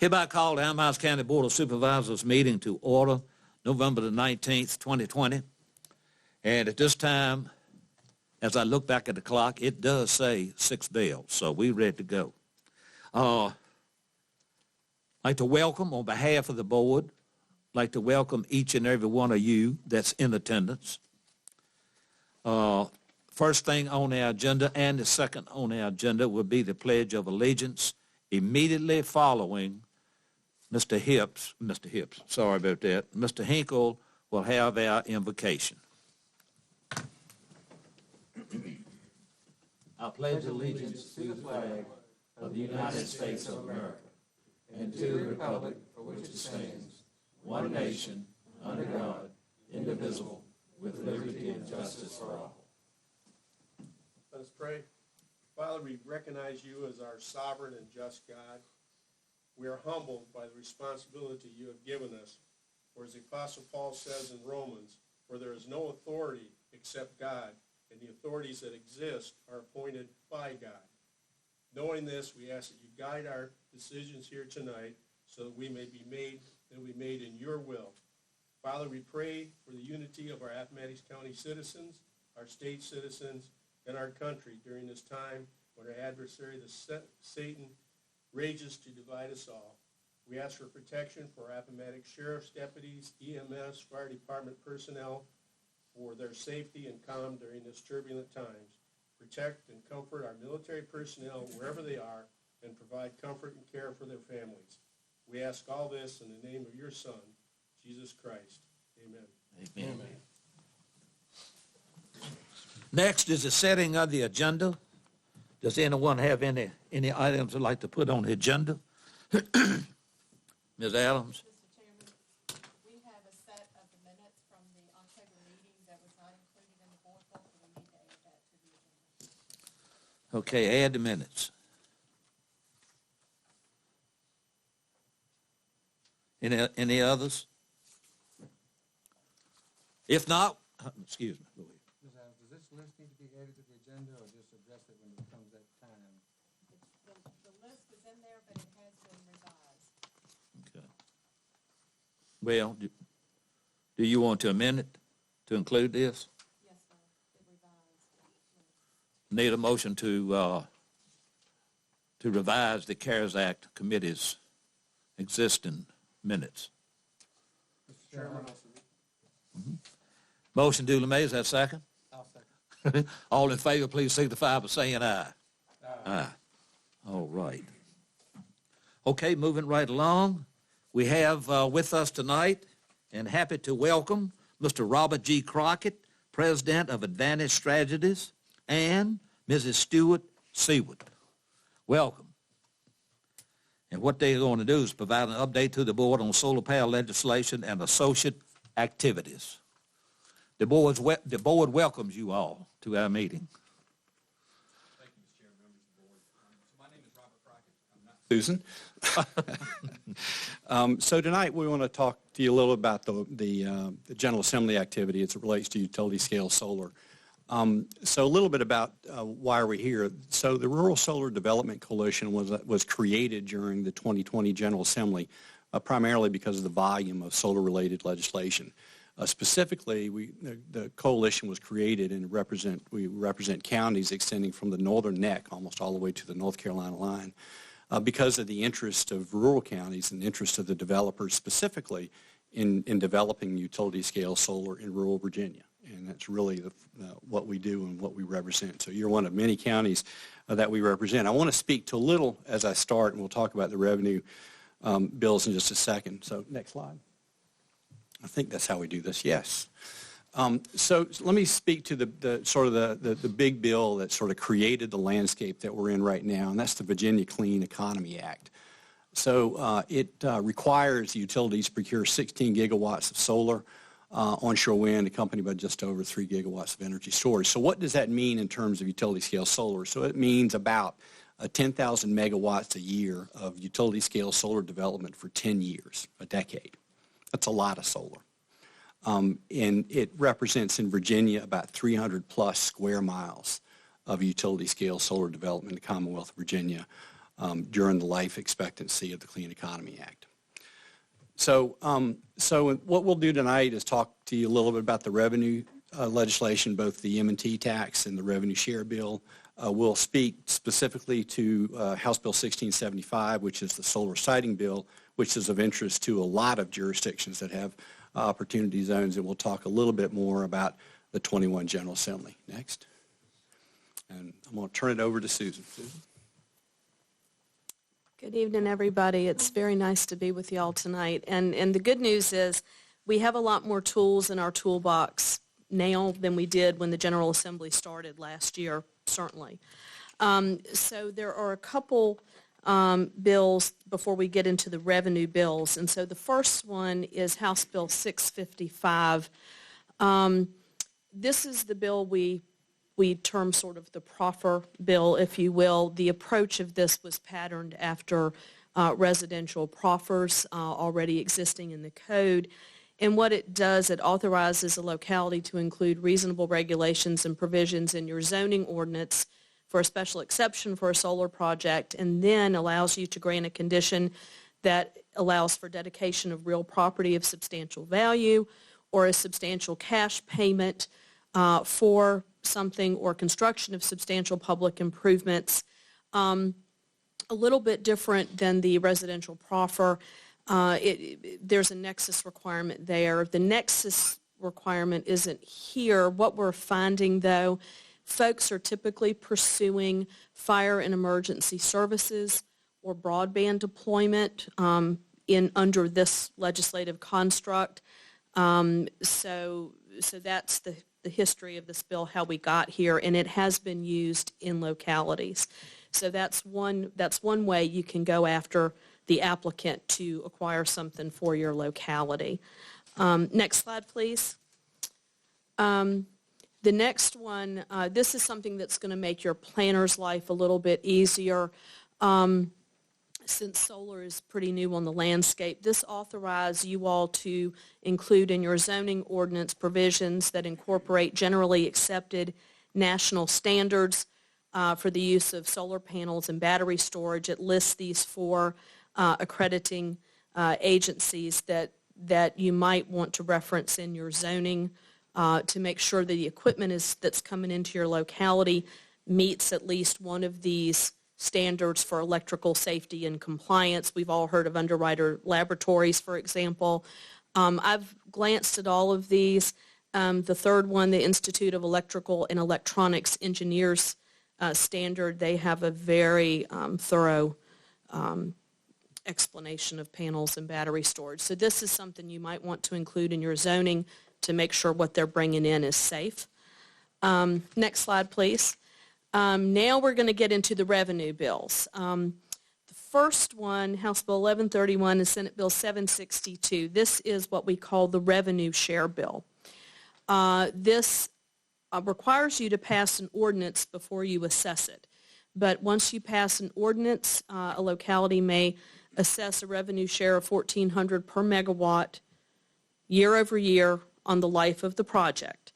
Hereby call the Amherst County Board of Supervisors meeting to order November the 19th, 2020. And at this time, as I look back at the clock, it does say 6 bells, so we're ready to go. I'd like to welcome, on behalf of the board, like to welcome each and every one of you that's in attendance. First thing on our agenda and the second on our agenda will be the Pledge of Allegiance. Immediately following Mr. Hips, sorry about that, Mr. Hinkle will have our invocation. I pledge allegiance to the flag of the United States of America and to the republic for which it stands, one nation, under God, indivisible, with liberty and justice for all. Let us pray. Father, we recognize you as our sovereign and just God. We are humbled by the responsibility you have given us. For as the Apostle Paul says in Romans, for there is no authority except God, and the authorities that exist are appointed by God. Knowing this, we ask that you guide our decisions here tonight so that we may be made in your will. Father, we pray for the unity of our Appomattox County citizens, our state citizens, and our country during this time when our adversary, Satan, rages to divide us all. We ask for protection for our Appomattox sheriff's deputies, EMS, fire department personnel, for their safety and calm during this turbulent times. Protect and comfort our military personnel wherever they are and provide comfort and care for their families. We ask all this in the name of your Son, Jesus Christ. Amen. Amen. Amen. Next is the setting of the agenda. Does anyone have any items they'd like to put on the agenda? Ms. Adams? Mr. Chairman, we have a set of the minutes from the October meetings that was not included in the board book, and we need to add that to the agenda. Okay, add the minutes. Any others? If not, excuse me. Ms. Adams, does this list need to be added to the agenda or just address it when it comes that time? The list is in there, but it has been revised. Okay. Well, do you want to amend it to include this? Yes, sir. It revised. Need a motion to revise the CARES Act Committee's existing minutes. Mr. Chairman, Motion duly made. Is that second? I'll second. All in favor, please signify by saying aye. Aye. All right. Okay, moving right along. We have with us tonight, and happy to welcome, Mr. Robert G. Crockett, President of Advantage Strategies, and Mrs. Stewart Seward. Welcome. And what they're going to do is provide an update to the board on solar power legislation and associate activities. The board welcomes you all to our meeting. Thank you, Mr. Chair, members of the board. So my name is Robert Crockett. I'm not Susan. So tonight we want to talk to you a little about the General Assembly activity as it relates to utility scale solar. So a little bit about why are we here. So the Rural Solar Development Coalition was created during the 2020 General Assembly primarily because of the volume of solar-related legislation. Specifically, the coalition was created and we represent counties extending from the northern neck almost all the way to the North Carolina line because of the interest of rural counties and the interest of the developers specifically in developing utility-scale solar in rural Virginia. And that's really what we do and what we represent. So you're one of many counties that we represent. I want to speak to a little as I start, and we'll talk about the revenue bills in just a second. So next slide. I think that's how we do this, yes. So let me speak to the big bill that sort of created the landscape that we're in right now, and that's the Virginia Clean Economy Act. So it requires utilities to procure 16 gigawatts of solar, onshore wind, accompanied by just over 3 gigawatts of energy storage. So what does that mean in terms of utility-scale solar? So it means about 10,000 megawatts a year of utility-scale solar development for 10 years, a decade. That's a lot of solar. And it represents in Virginia about 300 plus square miles of utility-scale solar development in the Commonwealth of Virginia. during the life expectancy of the Clean Economy Act. So what we'll do tonight is talk to you a little bit about the revenue legislation, both the M&T tax and the revenue share bill. We'll speak specifically to House Bill 1675, which is the solar siting bill, which is of interest to a lot of jurisdictions that have opportunity zones, and we'll talk a little bit more about the 21 General Assembly. Next. And I'm going to turn it over to Susan. Susan? Good evening, everybody. It's very nice to be with y'all tonight. And the good news is we have a lot more tools in our toolbox now than we did when the General Assembly started last year, certainly. So there are a couple bills before we get into the revenue bills. And so the first one is House Bill 655. This is the bill we term sort of the proffer bill, if you will. The approach of this was patterned after residential proffers already existing in the code. And what it does, it authorizes a locality to include reasonable regulations and provisions in your zoning ordinance for a special exception for a solar project, and then allows you to grant a condition that allows for dedication of real property of substantial value or a substantial cash payment for something or construction of substantial public improvements. A little bit different than the residential proffer. There's a nexus requirement there. The nexus requirement isn't here. What we're finding, though, folks are typically pursuing fire and emergency services or broadband deployment under this legislative construct. So that's the history of this bill, how we got here, and it has been used in localities. So that's one way you can go after the applicant to acquire something for your locality. Next slide, please. The next one, this is something that's going to make your planner's life a little bit easier. Since solar is pretty new on the landscape, this authorizes you all to include in your zoning ordinance provisions that incorporate generally accepted national standards for the use of solar panels and battery storage. It lists these four accrediting agencies that you might want to reference in your zoning to make sure that the equipment that's coming into your locality meets at least one of these standards for electrical safety and compliance. We've all heard of Underwriter Laboratories, for example. I've glanced at all of these. The third one, the Institute of Electrical and Electronics Engineers standard, they have a very thorough explanation of panels and battery storage. So this is something you might want to include in your zoning to make sure what they're bringing in is safe. Next slide, please. Now we're going to get into the revenue bills. The first one, House Bill 1131 and Senate Bill 762, this is what we call the revenue share bill. This requires you to pass an ordinance before you assess it. But once you pass an ordinance, a locality may assess a revenue share of $1,400 per megawatt year over year on the life of the project.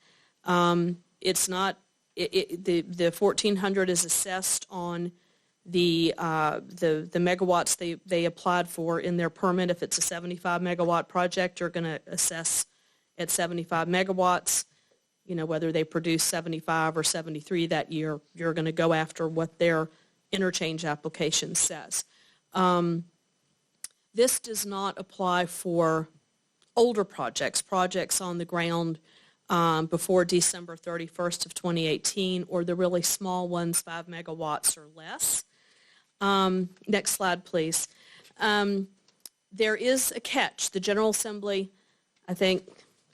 It's not the 1,400 is assessed on the megawatts they applied for in their permit. If it's a 75 megawatt project, you're going to assess at 75 megawatts. You know, whether they produce 75 or 73 that year, you're going to go after what their interchange application says. This does not apply for older projects on the ground before December 31st of 2018, or the really small ones, 5 megawatts or less. Next slide, please. There is a catch. The General Assembly, I think,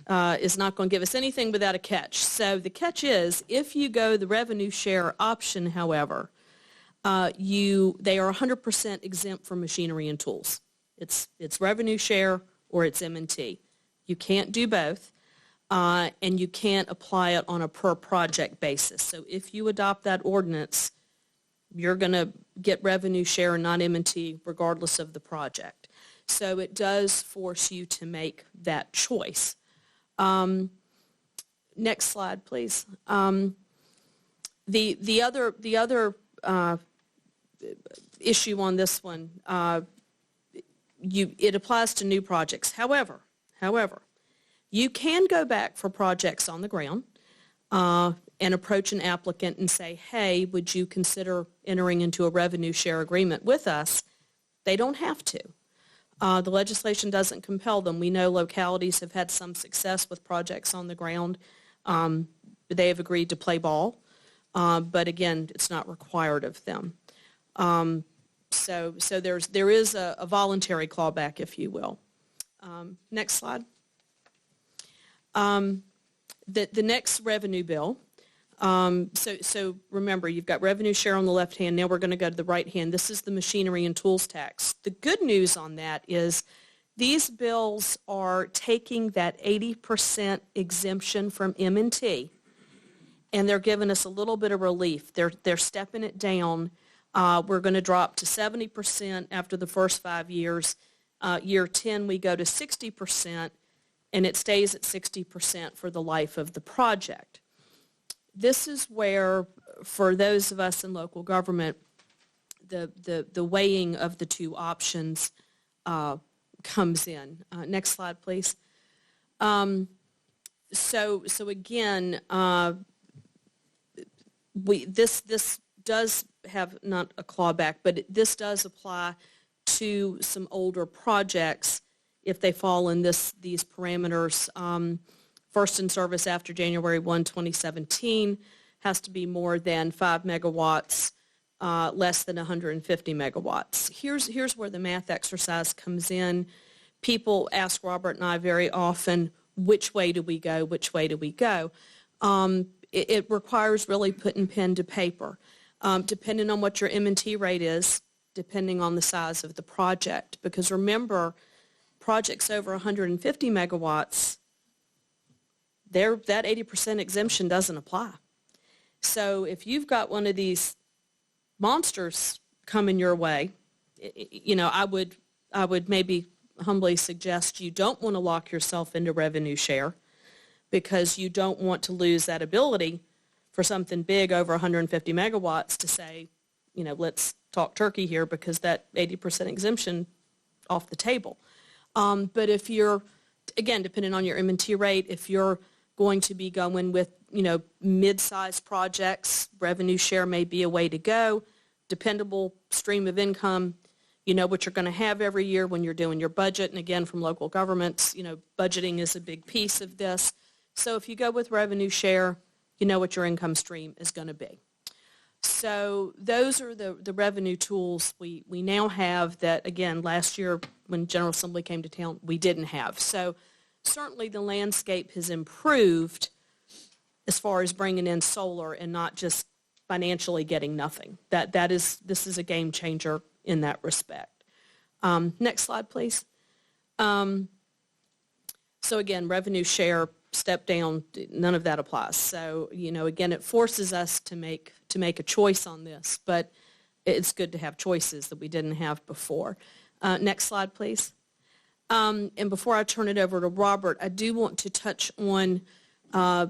is not going to give us anything without a catch. So the catch is, if you go the revenue share option, however, they are 100% exempt from machinery and tools. It's revenue share or it's M&T. You can't do both. And you can't apply it on a per project basis. So if you adopt that ordinance, you're going to get revenue share and not M&T regardless of the project. So it does force you to make that choice. Next slide, please. The other issue on this one. It applies to new projects. However, you can go back for projects on the ground and approach an applicant and say, hey, would you consider entering into a revenue share agreement with us? They don't have to. The legislation doesn't compel them. We know localities have had some success with projects on the ground. They have agreed to play ball, but again, it's not required of them. So there is a voluntary clawback, if you will. Next slide. The next revenue bill. So remember, you've got revenue share on the left hand. Now we're going to go to the right hand. This is the machinery and tools tax. The good news on that is these bills are taking that 80% exemption from M&T, and they're giving us a little bit of relief. They're stepping it down. We're going to drop to 70% after the first 5 years. Year 10, we go to 60%, and it stays at 60% for the life of the project. This is where, for those of us in local government, the weighing of the two options comes in. Next slide, please. So again, this does have not a clawback, but this does apply to some older projects if they fall in these parameters. First in service after January 1, 2017 has to be more than 5 megawatts, less than 150 megawatts. Here's where the math exercise comes in. People ask Robert and I very often, which way do we go? Which way do we go? It requires really putting pen to paper. Depending on what your M&T rate is, depending on the size of the project. Because remember, projects over 150 megawatts, that 80% exemption doesn't apply. So if you've got one of these monsters coming your way, I would maybe humbly suggest you don't want to lock yourself into revenue share, because you don't want to lose that ability for something big over 150 megawatts to say, let's talk turkey here, because that 80% exemption off the table. But if you're, again, depending on your M&T rate, if you're going to be going with, mid-sized projects, revenue share may be a way to go. Dependable stream of income, you know what you're going to have every year when you're doing your budget. And again, from local governments, budgeting is a big piece of this. So if you go with revenue share, you know what your income stream is going to be. So those are the revenue tools we now have that, again, last year when General Assembly came to town, we didn't have. So certainly the landscape has improved as far as bringing in solar and not just financially getting nothing. This is a game changer in that respect. Next slide, please. So again, revenue share, step down, none of that applies. So, again, it forces us to make a choice on this, but it's good to have choices that we didn't have before. Next slide, please. And before I turn it over to Robert, I do want to touch on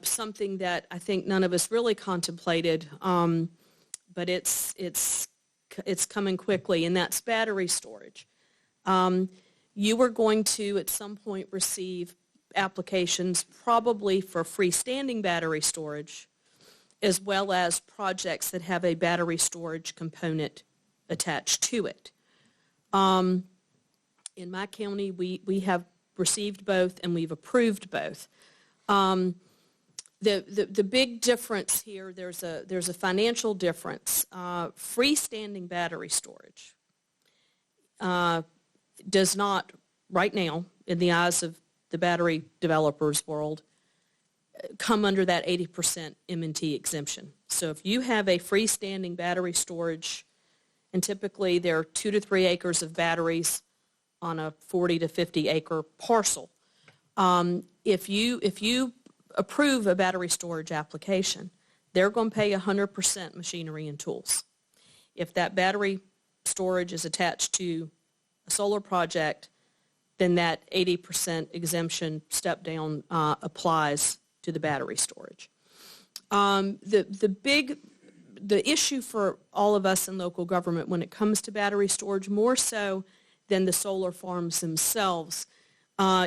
something that I think none of us really contemplated, but it's coming quickly, and that's battery storage. You are going to, at some point, receive applications probably for freestanding battery storage, as well as projects that have a battery storage component attached to it. In my county, we have received both, and we've approved both. The big difference here, there's a financial difference. Freestanding battery storage does not, right now, in the eyes of the battery developers world, come under that 80% M&T exemption. So if you have a freestanding battery storage, and typically there are 2 to 3 acres of batteries on a 40 to 50 acre parcel, if you approve a battery storage application, they're going to pay 100% machinery and tools. If that battery storage is attached to a solar project, then that 80% exemption step down the issue for all of us in local government when it comes to battery storage, more so than the solar farms themselves,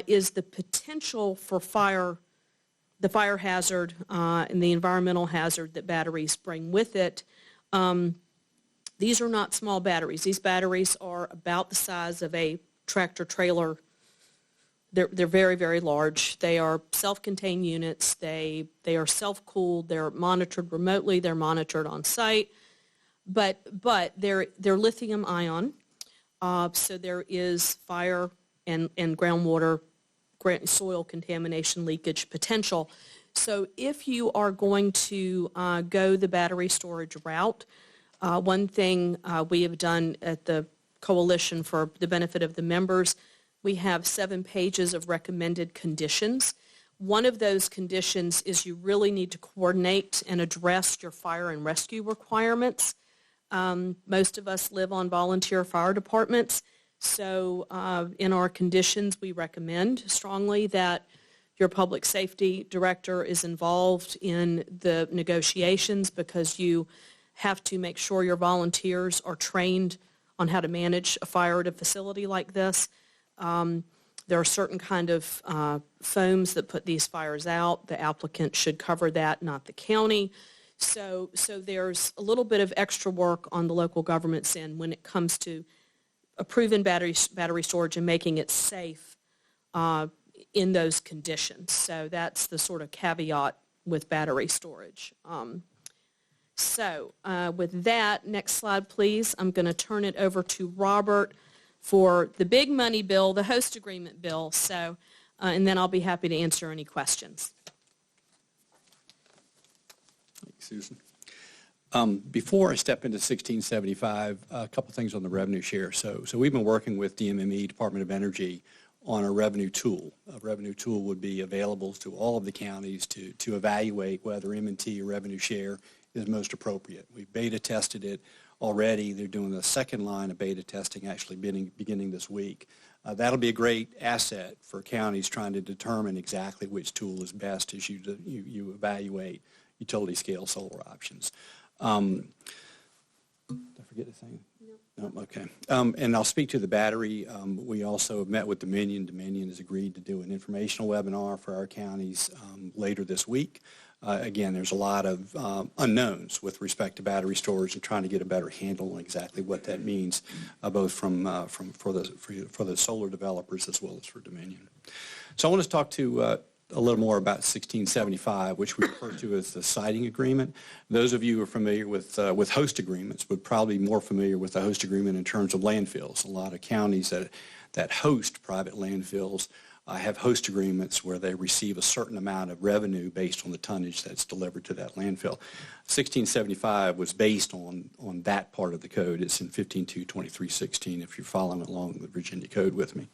is the potential for the fire hazard and the environmental hazard that batteries bring with it. These are not small batteries. These batteries are about the size of a tractor trailer. They're very, very large. They are self-contained units. They are self-cooled. They're monitored remotely. They're monitored on site. But they're lithium ion. So there is fire and groundwater, soil contamination, leakage potential. So if you are going to go the battery storage route, one thing we have done at the coalition for the benefit of the members, we have 7 pages of recommended conditions. One of those conditions is you really need to coordinate and address your fire and rescue requirements. Most of us live on volunteer fire departments, so in our conditions we recommend strongly that your public safety director is involved in the negotiations, because you have to make sure your volunteers are trained on how to manage a fire at a facility like this. There are certain kind of foams that put these fires out. The applicant should cover that, not the county. So there's a little bit of extra work on the local government's end when it comes to approving battery storage and making it safe in those conditions. So that's the sort of caveat with battery storage. With that, next slide, please. I'm going to turn it over to Robert for the big money bill, the host agreement bill. And then I'll be happy to answer any questions. Thanks, Susan. Before I step into 1675, a couple things on the revenue share. So we've been working with DMME, Department of Energy, on a revenue tool. A revenue tool would be available to all of the counties to evaluate whether M&T or revenue share is most appropriate. We've beta tested it already. They're doing the second line of beta testing actually beginning this week. That'll be a great asset for counties trying to determine exactly which tool is best as you evaluate utility scale solar options. Did I forget a thing? No. Okay. And I'll speak to the battery. We also have met with Dominion. Dominion has agreed to do an informational webinar for our counties later this week. Again, there's a lot of unknowns with respect to battery storage and trying to get a better handle on exactly what that means, both for the solar developers as well as for Dominion. So I want to talk to a little more about 1675, which we refer to as the siting agreement. Those of you who are familiar with host agreements would probably be more familiar with the host agreement in terms of landfills. A lot of counties that host private landfills have host agreements where they receive a certain amount of revenue based on the tonnage that's delivered to that landfill. 1675 was based on that part of the code. It's in 15.2.23.16 if you're following along the Virginia Code with me.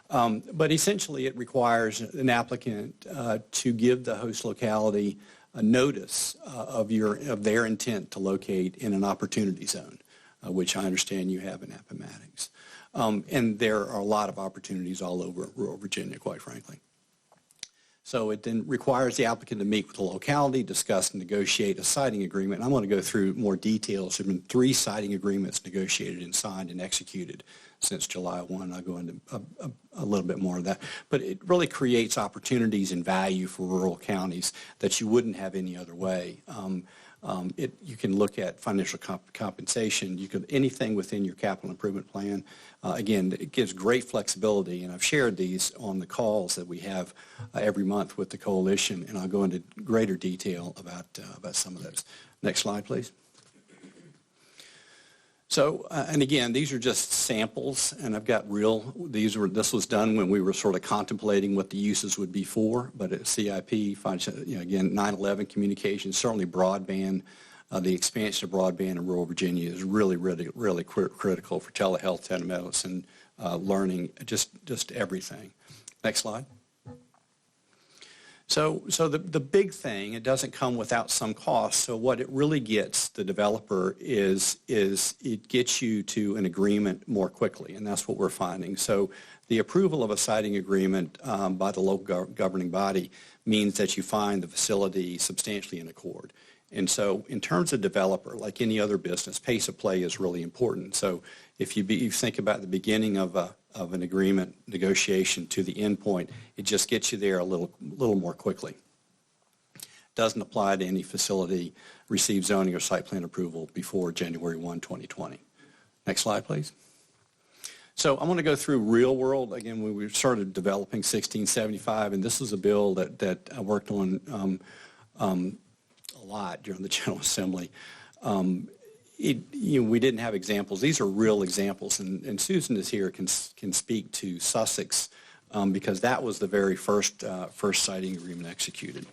But essentially it requires an applicant to give the host locality a notice of their intent to locate in an opportunity zone, which I understand you have in Appomattox. And there are a lot of opportunities all over rural Virginia, quite frankly. So it then requires the applicant to meet with the locality, discuss and negotiate a siting agreement. And I'm going to go through more details. There have been 3 siting agreements negotiated and signed and executed since July 1. I'll go into a little bit more of that. But it really creates opportunities and value for rural counties that you wouldn't have any other way. You can look at financial compensation. You could anything within your capital improvement plan. Again, it gives great flexibility, and I've shared these on the calls that we have every month with the coalition, and I'll go into greater detail about some of those. Next slide, please. So, and again, these are just samples, and I've got this was done when we were sort of contemplating what the uses would be for, but at CIP, again, 9/11 communications, certainly broadband, the expansion of broadband in rural Virginia is really critical for telehealth, telemedicine, learning, just everything. Next slide. So the big thing, it doesn't come without some cost. So what it really gets the developer is it gets you to an agreement more quickly, and that's what we're finding. So the approval of a siting agreement by the local governing body means that you find the facility substantially in accord. And so in terms of developer, like any other business, pace of play is really important. So if you think about the beginning of an agreement negotiation to the end point, it just gets you there a little more quickly. Doesn't apply to any facility receives zoning or site plan approval before January 1, 2020. Next slide, please. So I'm going to go through real world. Again, when we started developing 1675, and this was a bill that I worked on a lot during the General Assembly. We didn't have examples. These are real examples, and Susan is here, can speak to Sussex because that was the very first siting agreement executed.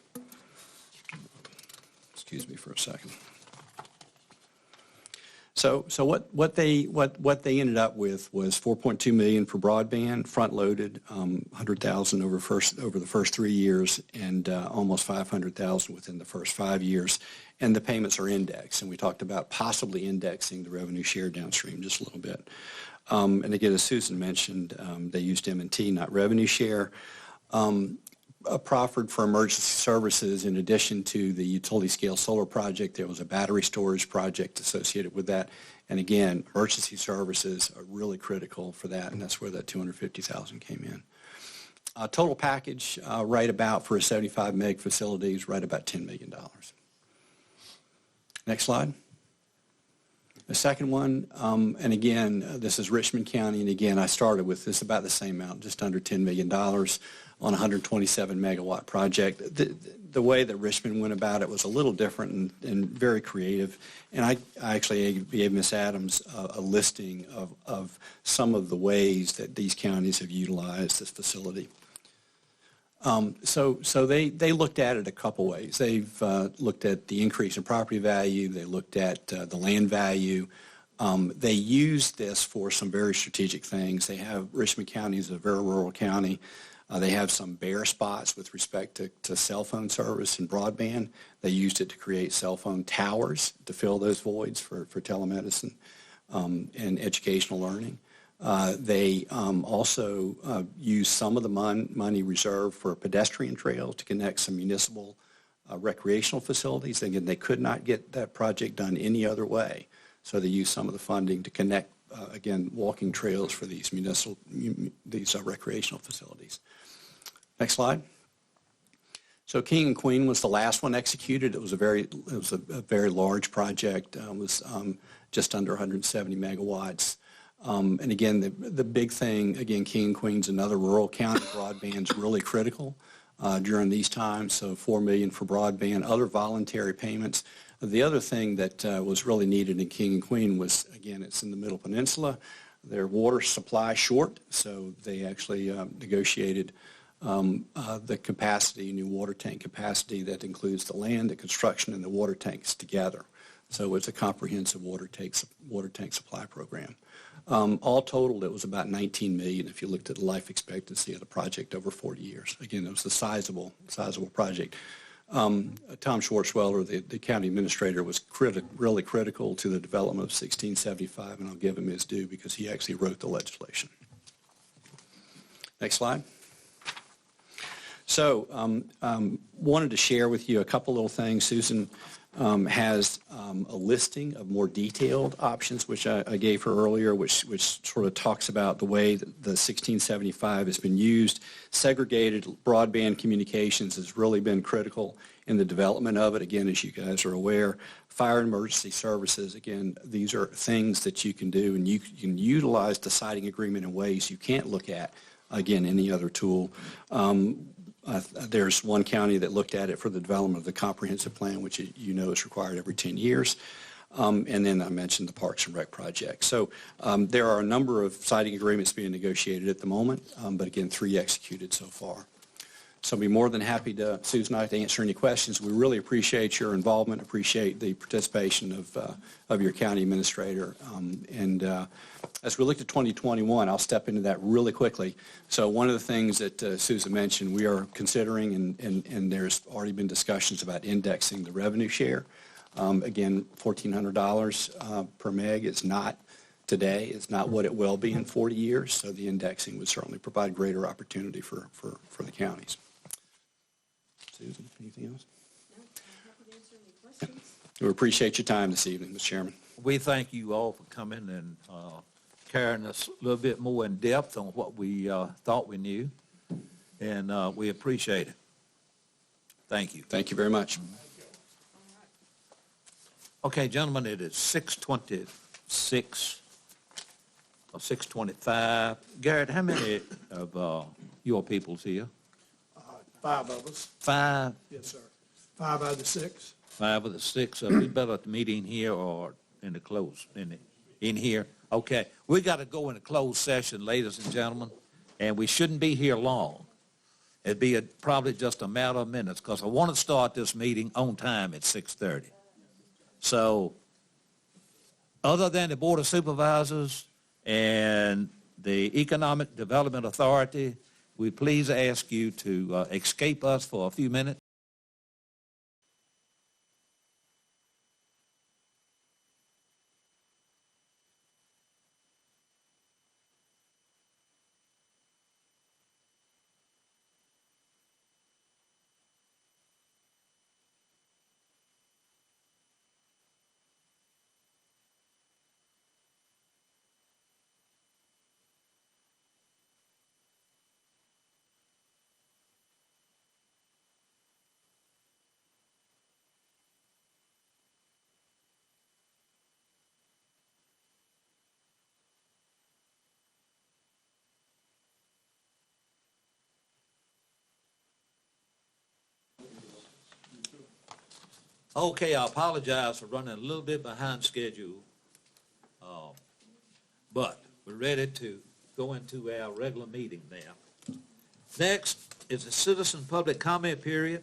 Excuse me for a second. So what they ended up with was $4.2 million for broadband, front loaded, $100,000 over the first 3 years, and almost $500,000 within the first 5 years. And the payments are indexed, and we talked about possibly indexing the revenue share downstream just a little bit. And again, as Susan mentioned, they used M&T, not revenue share. Proffered for emergency services. In addition to the utility scale solar project, there was a battery storage project associated with that. And again, emergency services are really critical for that, and that's where that $250,000 came in. Total package, right about for a 75 meg facility is right about $10 million. Next slide. The second one, and again, this is Richmond County, and again, I started with this about the same amount, just under $10 million on a 127 megawatt project. The way that Richmond went about it was a little different and very creative, and I actually gave Ms. Adams a listing of some of the ways that these counties have utilized this facility. So they looked at it a couple ways. They've looked at the increase in property value. They looked at the land value. They used this for some very strategic things. Richmond County is a very rural county. They have some bare spots with respect to cell phone service and broadband. They used it to create cell phone towers to fill those voids for telemedicine and educational learning. They also used some of the money reserved for a pedestrian trail to connect some municipal recreational facilities. Again, they could not get that project done any other way, so they used some of the funding to connect, again, walking trails for these recreational facilities. Next slide. So King and Queen was the last one executed. It was a very large project. It was just under 170 megawatts. And again, the big thing, again, King and Queen's another rural county. Broadband's really critical during these times, so $4 million for broadband, other voluntary payments. The other thing that was really needed in King and Queen was, again, it's in the Middle Peninsula. Their water supply short, so they actually negotiated the capacity, new water tank capacity that includes the land, the construction, and the water tanks together. So it's a comprehensive water tank supply program. All totaled, it was about $19 million if you looked at the life expectancy of the project over 40 years. Again, it was a sizable project. Tom Schwartzwelder, the county administrator, was really critical to the development of 1675, and I'll give him his due because he actually wrote the legislation. Next slide. So wanted to share with you a couple little things. Susan has a listing of more detailed options, which I gave her earlier, which sort of talks about the way that the 1675 has been used. Segregated broadband communications has really been critical in the development of it. Again, as you guys are aware, fire and emergency services, again, these are things that you can do, and you can utilize the siting agreement in ways you can't look at, again, any other tool. There's one county that looked at it for the development of the comprehensive plan, which you know is required every 10 years. And then I mentioned the Parks and Rec project. So there are a number of siting agreements being negotiated at the moment, but again, 3 executed so far. So I'll be more than happy to, Susan and I, to answer any questions. We really appreciate your involvement, appreciate the participation of your county administrator. As we look to 2021, I'll step into that really quickly. So one of the things that Susan mentioned, we are considering, and there's already been discussions about indexing the revenue share. Again, $1,400 per meg is not today. It's not what it will be in 40 years, so the indexing would certainly provide greater opportunity for the counties. Susan, anything else? No, I'm happy to answer any questions. We appreciate your time this evening, Mr. Chairman. We thank you all for coming and carrying us a little bit more in depth on what we thought we knew, and we appreciate it. Thank you. Thank you very much. Okay, gentlemen, it is 6:26 or 6:25. Garrett, how many of your people's here? 5 of us. 5? Yes, sir. 5 out of the 6. 5 of the 6. We better at the meeting here or in the close, in here? Okay, we got to go in a closed session, ladies and gentlemen, and we shouldn't be here long. It'd be probably just a matter of minutes, because I want to start this meeting on time at 6:30. So, other than the Board of Supervisors and the Economic Development Authority, we please ask you to escape us for a few minutes. Okay, I apologize for running a little bit behind schedule, but we're ready to go into our regular meeting now. Next is the citizen public comment period.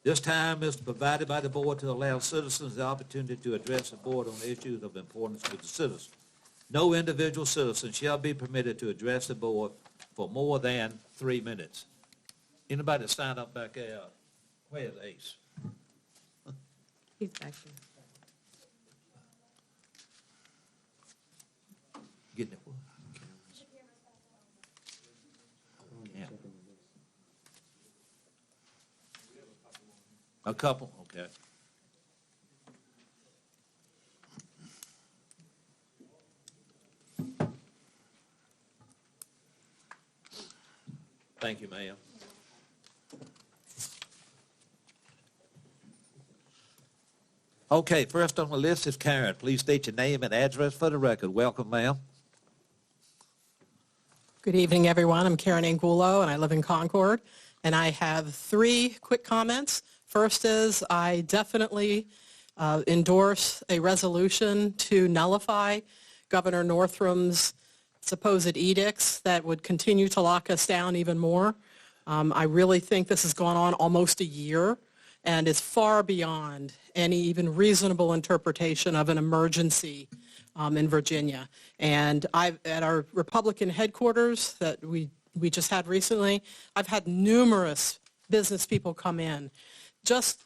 This time is provided by the board to allow citizens the opportunity to address the board on issues of importance to the citizen. No individual citizen shall be permitted to address the board for more than 3 minutes. Anybody sign up back there? Where's Ace? He's back there. Getting it. Yeah. A couple, okay. Thank you, ma'am. Okay, first on the list is Karen. Please state your name and address for the record. Welcome, ma'am. Good evening, everyone. I'm Karen Angulo, and I live in Concord. And I have 3 quick comments. First is I definitely endorse a resolution to nullify Governor Northam's supposed edicts that would continue to lock us down even more. I really think this has gone on almost a year and is far beyond any even reasonable interpretation of an emergency in Virginia. And at our Republican headquarters that we just had recently, I've had numerous business people come in just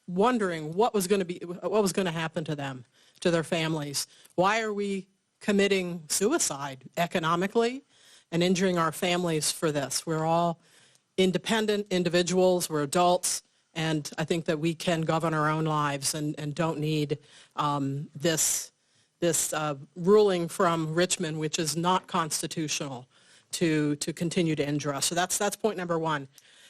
wondering what was going to happen to them, to their families. Why are we committing suicide economically and injuring our families for this? We're all independent individuals, we're adults, and I think that we can govern our own lives and don't need this ruling from Richmond, which is not constitutional, to continue to injure us. So that's point number 1.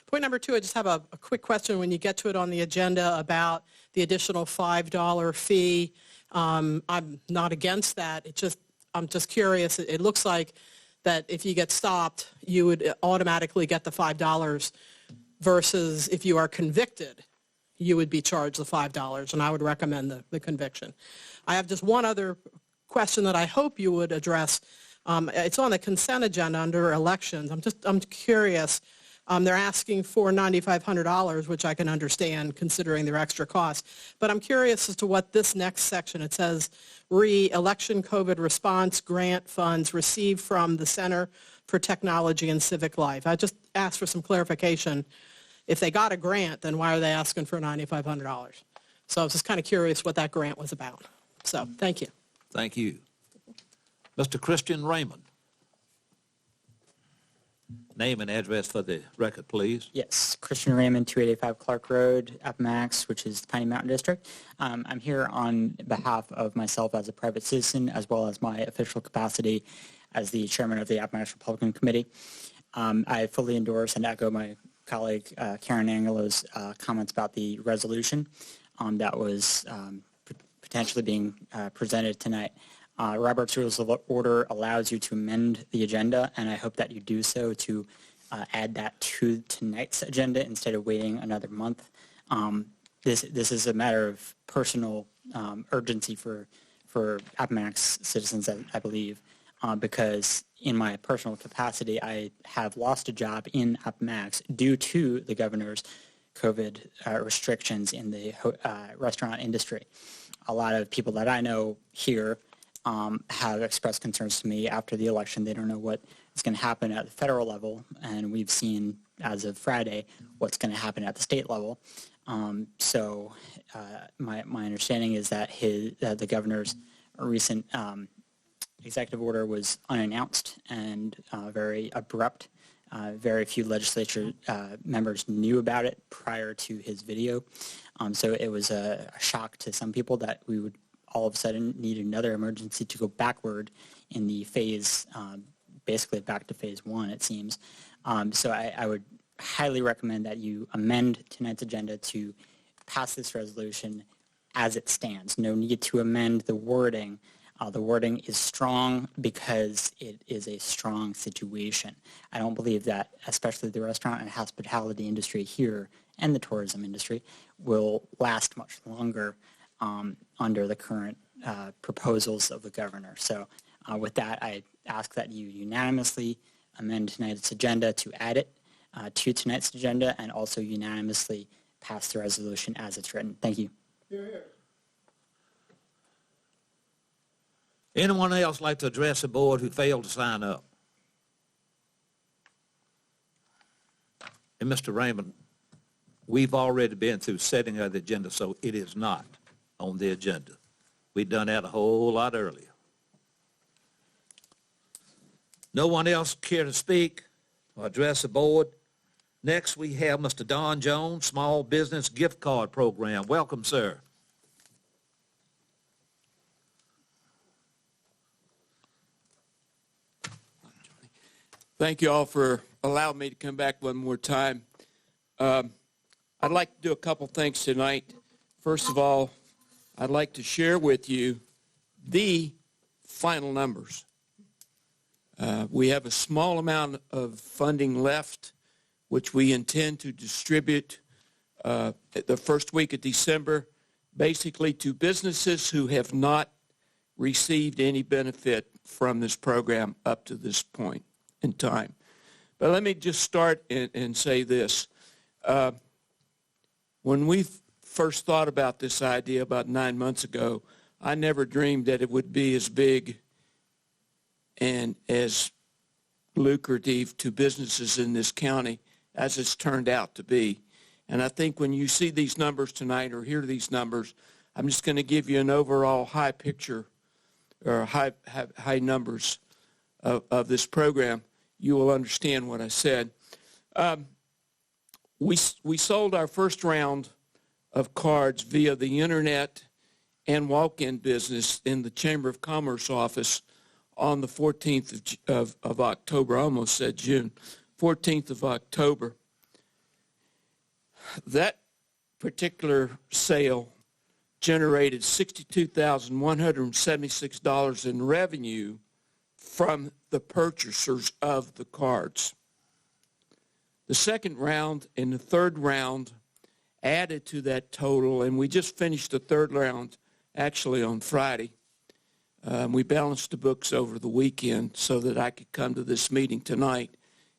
Point number 2, I just have a quick question when you get to it on the agenda about the additional $5 fee. I'm not against that. I'm just curious. It looks like that if you get stopped, you would automatically get the $5 versus if you are convicted, you would be charged the $5, and I would recommend the conviction. I have just one other question that I hope you would address. It's on the consent agenda under elections. I'm curious. They're asking for $9,500, which I can understand considering their extra costs. But I'm curious as to what this next section, it says, re-election COVID response grant funds received from the Center for Technology and Civic Life. I just asked for some clarification. If they got a grant, then why are they asking for $9,500? So I was just kind of curious what that grant was about. So thank you. Thank you. Mr. Christian Raymond. Name and address for the record, please. Yes, Christian Raymond, 2885 Clark Road, Appomattox, which is the Piney Mountain District. I'm here on behalf of myself as a private citizen, as well as my official capacity as the chairman of the Appomattox Republican Committee. I fully endorse and echo my colleague Karen Angelo's comments about the resolution that was potentially being presented tonight. Robert's Rules of Order allows you to amend the agenda, and I hope that you do so to add that to tonight's agenda instead of waiting another month. This is a matter of personal urgency for Appomattox citizens, I believe, because in my personal capacity, I have lost a job in Appomattox due to the governor's COVID restrictions in the restaurant industry. A lot of people that I know here have expressed concerns to me after the election. They don't know what is going to happen at the federal level, and we've seen as of Friday what's going to happen at the state level. So my understanding is that the governor's recent executive order was unannounced and very abrupt. Very few legislature members knew about it prior to his video. So it was a shock to some people that we would all of a sudden need another emergency to go backward in the phase, basically back to phase 1, it seems. So I would highly recommend that you amend tonight's agenda to pass this resolution as it stands. No need to amend the wording. The wording is strong because it is a strong situation. I don't believe that, especially the restaurant and hospitality industry here and the tourism industry, will last much longer under the current proposals of the governor. So with that, I ask that you unanimously amend tonight's agenda to add it to tonight's agenda and also unanimously pass the resolution as it's written. Thank you. Anyone else like to address the board who failed to sign up? And Mr. Raymond, we've already been through setting of the agenda, so it is not on the agenda. We've done that a whole lot earlier. No one else care to speak or address the board? Next, we have Mr. Don Jones, Small Business Gift Card Program. Welcome, sir. Thank you all for allowing me to come back one more time. I'd like to do a couple things tonight. First of all, I'd like to share with you the final numbers. We have a small amount of funding left, which we intend to distribute the first week of December, basically to businesses who have not received any benefit from this program up to this point in time. But let me just start and say this. When we first thought about this idea about 9 months ago, I never dreamed that it would be as big and as lucrative to businesses in this county as it's turned out to be. And I think when you see these numbers tonight or hear these numbers, I'm just going to give you an overall high picture or high numbers of this program. You will understand what I said. We sold our first round of cards via the internet and walk-in business in the Chamber of Commerce office on the 14th of October. I almost said June. 14th of October. That particular sale generated $62,176 in revenue from the purchasers of the cards. The second round and the third round added to that total, and we just finished the third round actually on Friday. We balanced the books over the weekend so that I could come to this meeting tonight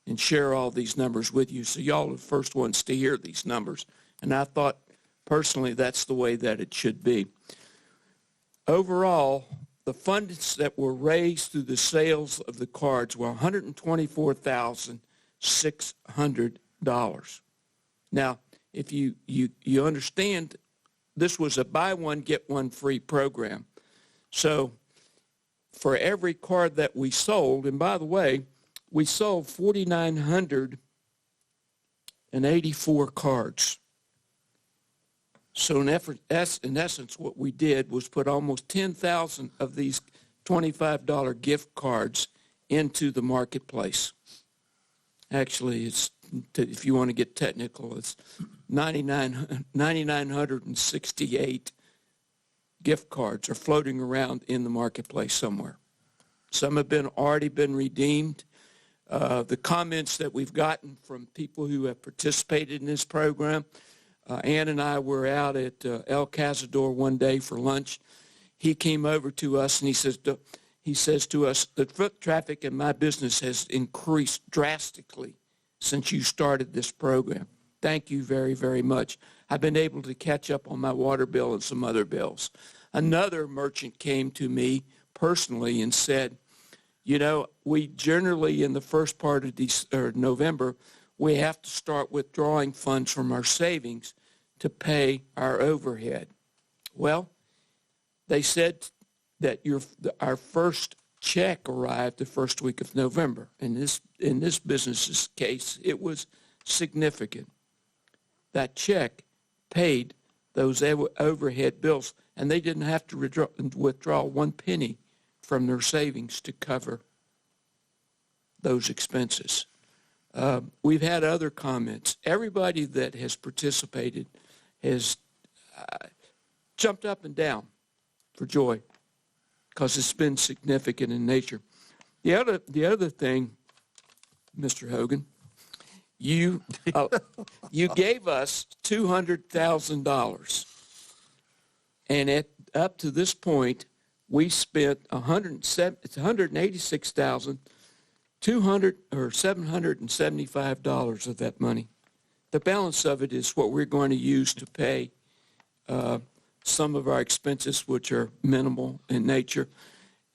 and share all these numbers with you. So y'all are the first ones to hear these numbers. And I thought, personally, that's the way that it should be. Overall, the funds that were raised through the sales of the cards were $124,600. Now, if you understand, this was a buy one, get one free program. So for every card that we sold, and by the way, we sold 4,984 cards. So in essence, what we did was put almost 10,000 of these $25 gift cards into the marketplace. Actually, it's, if you want to get technical, it's 9,968 gift cards are floating around in the marketplace somewhere. Some have already been redeemed. The comments that we've gotten from people who have participated in this program, Ann and I were out at El Cazador one day for lunch. He came over to us and he says to us, the foot traffic in my business has increased drastically since you started this program. Thank you very, very much. I've been able to catch up on my water bill and some other bills. Another merchant came to me personally and said, you know, we generally in the first part of November, we have to start withdrawing funds from our savings to pay our overhead. Well, they said that our first check arrived the first week of November. In this business's case, it was significant. That check paid those overhead bills, and they didn't have to withdraw 1 penny from their savings to cover those expenses. We've had other comments. Everybody that has participated has jumped up and down for joy because it's been significant in nature. The other thing, Mr. Hogan, you gave us $200,000, and up to this point, we spent $775 of that money. The balance of it is what we're going to use to pay some of our expenses, which are minimal in nature,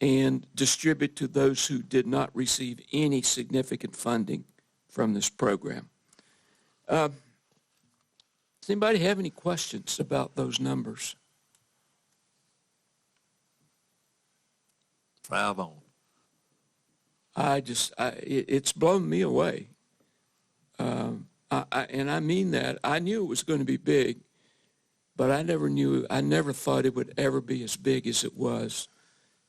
and distribute to those who did not receive any significant funding from this program. Does anybody have any questions about those numbers? 5 on. It's blown me away. And I mean that. I knew it was going to be big, but I never thought it would ever be as big as it was.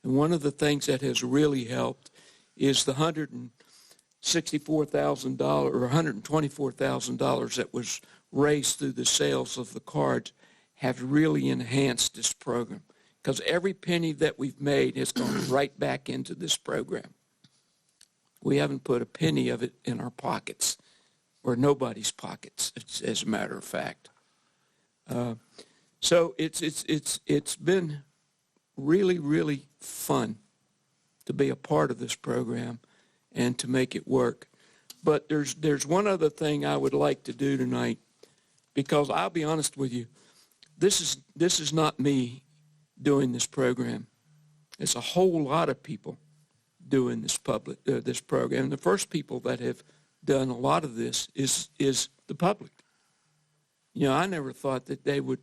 And one of the things that has really helped is the $164,000 or $124,000 that was raised through the sales of the cards have really enhanced this program, because every penny that we've made has gone right back into this program. We haven't put a penny of it in our pockets, or nobody's pockets, as a matter of fact. So it's been really, really fun to be a part of this program and to make it work. But there's one other thing I would like to do tonight, because I'll be honest with you, this is not me doing this program. It's a whole lot of people doing this program. The first people that have done a lot of this is the public. You know, I never thought that they would,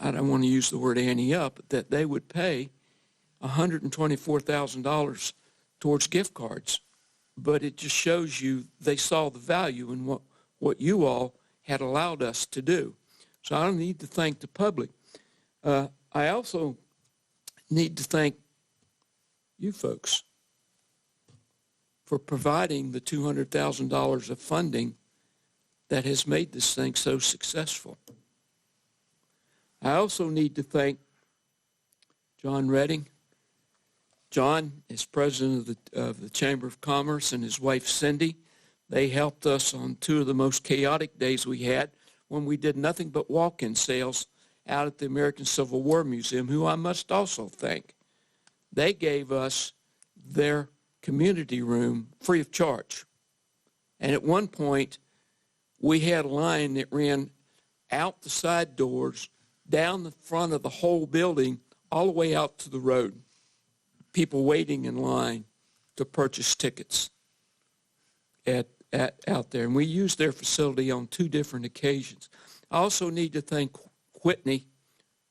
I don't want to use the word ante up, but that they would pay $124,000 towards gift cards. But it just shows you they saw the value in what you all had allowed us to do. So I don't need to thank the public. I also need to thank you folks for providing the $200,000 of funding that has made this thing so successful. I also need to thank John Redding. John is president of the Chamber of Commerce, and his wife Cindy. They helped us on 2 of the most chaotic days we had when we did nothing but walk-in sales out at the American Civil War Museum, who I must also thank. They gave us their community room free of charge. And at one point, we had a line that ran out the side doors, down the front of the whole building, all the way out to the road. People waiting in line to purchase tickets out there. And we used their facility on 2 different occasions. I also need to thank Whitney,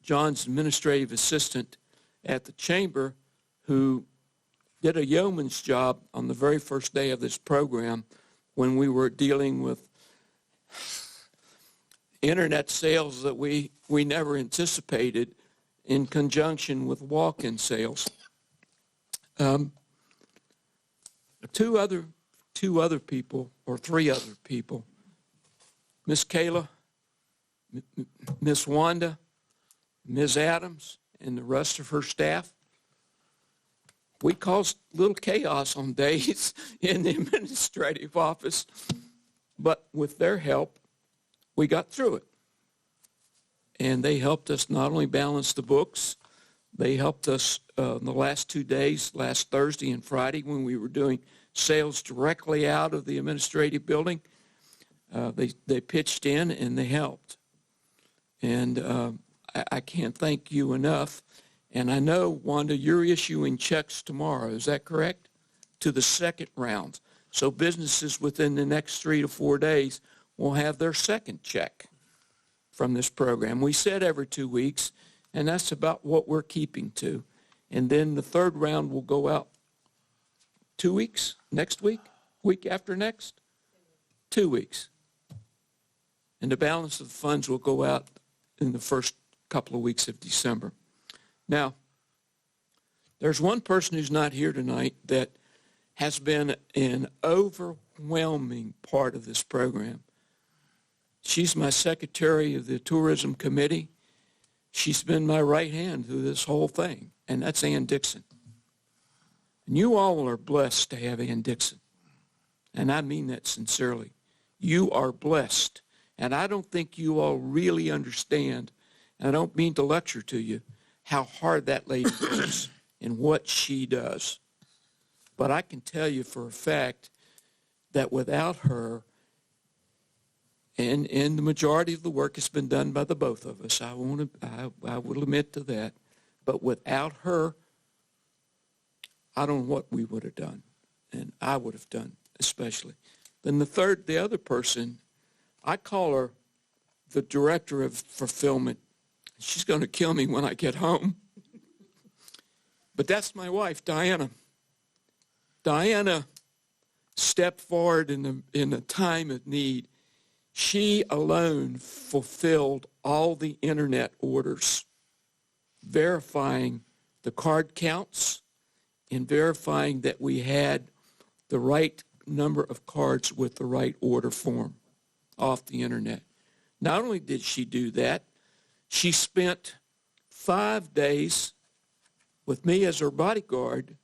John's administrative assistant at the Chamber, who did a yeoman's job on the very first day of this program when we were dealing with internet sales that we never anticipated in conjunction with walk-in sales. Two other people, or three other people, Miss Kayla, Miss Wanda, Ms. Adams, and the rest of her staff, we caused little chaos on days in the administrative office, but with their help, we got through it. And they helped us not only balance the books, they helped us the last 2 days, last Thursday and Friday, when we were doing sales directly out of the administrative building. They pitched in and they helped. And I can't thank you enough. And I know, Wanda, you're issuing checks tomorrow. Is that correct? To the second round. So businesses within the next 3 to 4 days will have their second check from this program. We said every 2 weeks, and that's about what we're keeping to. And then the third round will go out 2 weeks, next week, week after next, 2 weeks. And the balance of the funds will go out in the first couple of weeks of December. Now, there's one person who's not here tonight that has been an overwhelming part of this program. She's my secretary of the tourism committee. She's been my right hand through this whole thing, and that's Ann Dixon. And you all are blessed to have Ann Dixon, and I mean that sincerely. You are blessed, and I don't think you all really understand, and I don't mean to lecture to you, how hard that lady works and what she does. But I can tell you for a fact that without her, and the majority of the work has been done by the both of us, I will admit to that, but without her, I don't know what we would have done, and I would have done especially. Then the other person, I call her the director of fulfillment. She's going to kill me when I get home. But that's my wife, Diana. Diana stepped forward in a time of need. She alone fulfilled all the internet orders, verifying the card counts and verifying that we had the right number of cards with the right order form off the internet. Not only did she do that, she spent 5 days with me as her bodyguard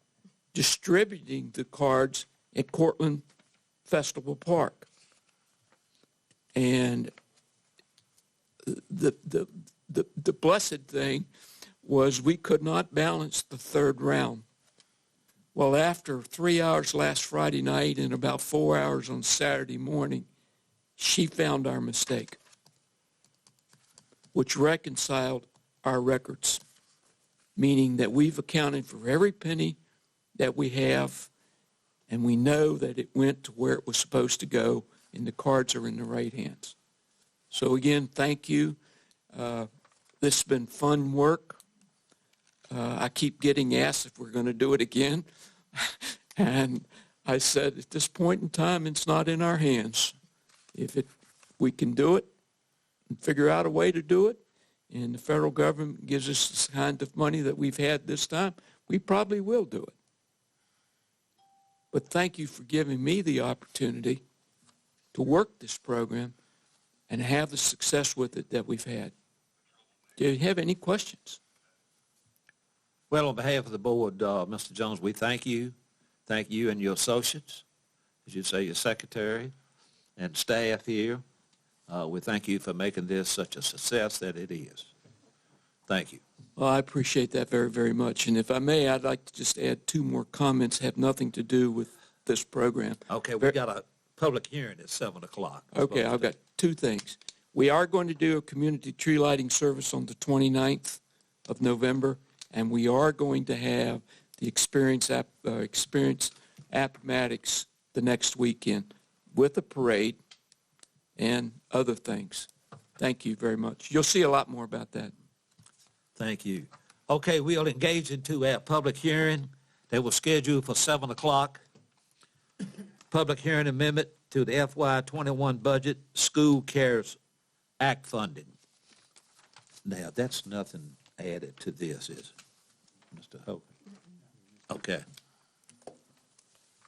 distributing the cards at Cortland Festival Park. And the blessed thing was we could not balance the third round. Well, after 3 hours last Friday night and about 4 hours on Saturday morning, she found our mistake, which reconciled our records, meaning that we've accounted for every penny that we have, and we know that it went to where it was supposed to go, and the cards are in the right hands. So again, thank you. This has been fun work. I keep getting asked if we're going to do it again, and I said at this point in time, it's not in our hands. If we can do it and figure out a way to do it, and the federal government gives us the kind of money that we've had this time, we probably will do it. But thank you for giving me the opportunity to work this program and have the success with it that we've had. Do you have any questions? Well, on behalf of the board, Mr. Jones, we thank you. Thank you and your associates, as you say, your secretary and staff here. We thank you for making this such a success that it is. Thank you. Well, I appreciate that very, very much. And if I may, I'd like to just add 2 more comments that have nothing to do with this program. Okay, we got a public hearing at 7 o'clock. Okay, I've got 2 things. We are going to do a community tree lighting service on the 29th of November, and we are going to have the Experience Appomattox the next weekend with a parade and other things. Thank you very much. You'll see a lot more about that. Thank you. Okay, we'll engage into our public hearing, They were scheduled for 7 o'clock. Public hearing amendment to the FY21 budget, School Cares Act funding. Now, that's nothing added to this, is it, Mr. Hogan? Okay.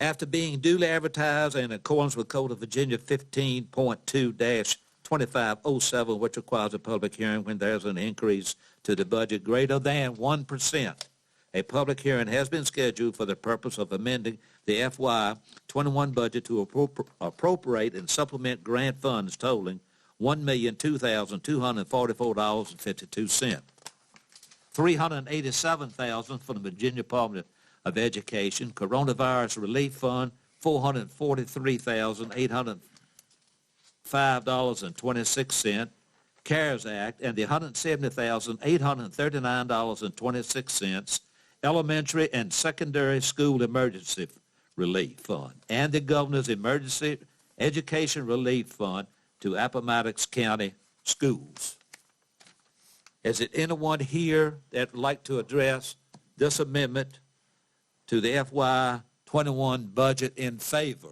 After being duly advertised in accordance with Code of Virginia 15.2-2507, which requires a public hearing when there's an increase to the budget greater than 1%, a public hearing has been scheduled for the purpose of amending the FY21 budget to appropriate and supplement grant funds totaling $1,002,244.52. $387,000 from the Virginia Department of Education, Coronavirus Relief Fund, $443,805.26, CARES Act, and the $170,839.26, Elementary and Secondary School Emergency Relief Fund, and the Governor's Emergency Education Relief Fund to Appomattox County Schools. Is there anyone here that would like to address this amendment to the FY21 budget in favor?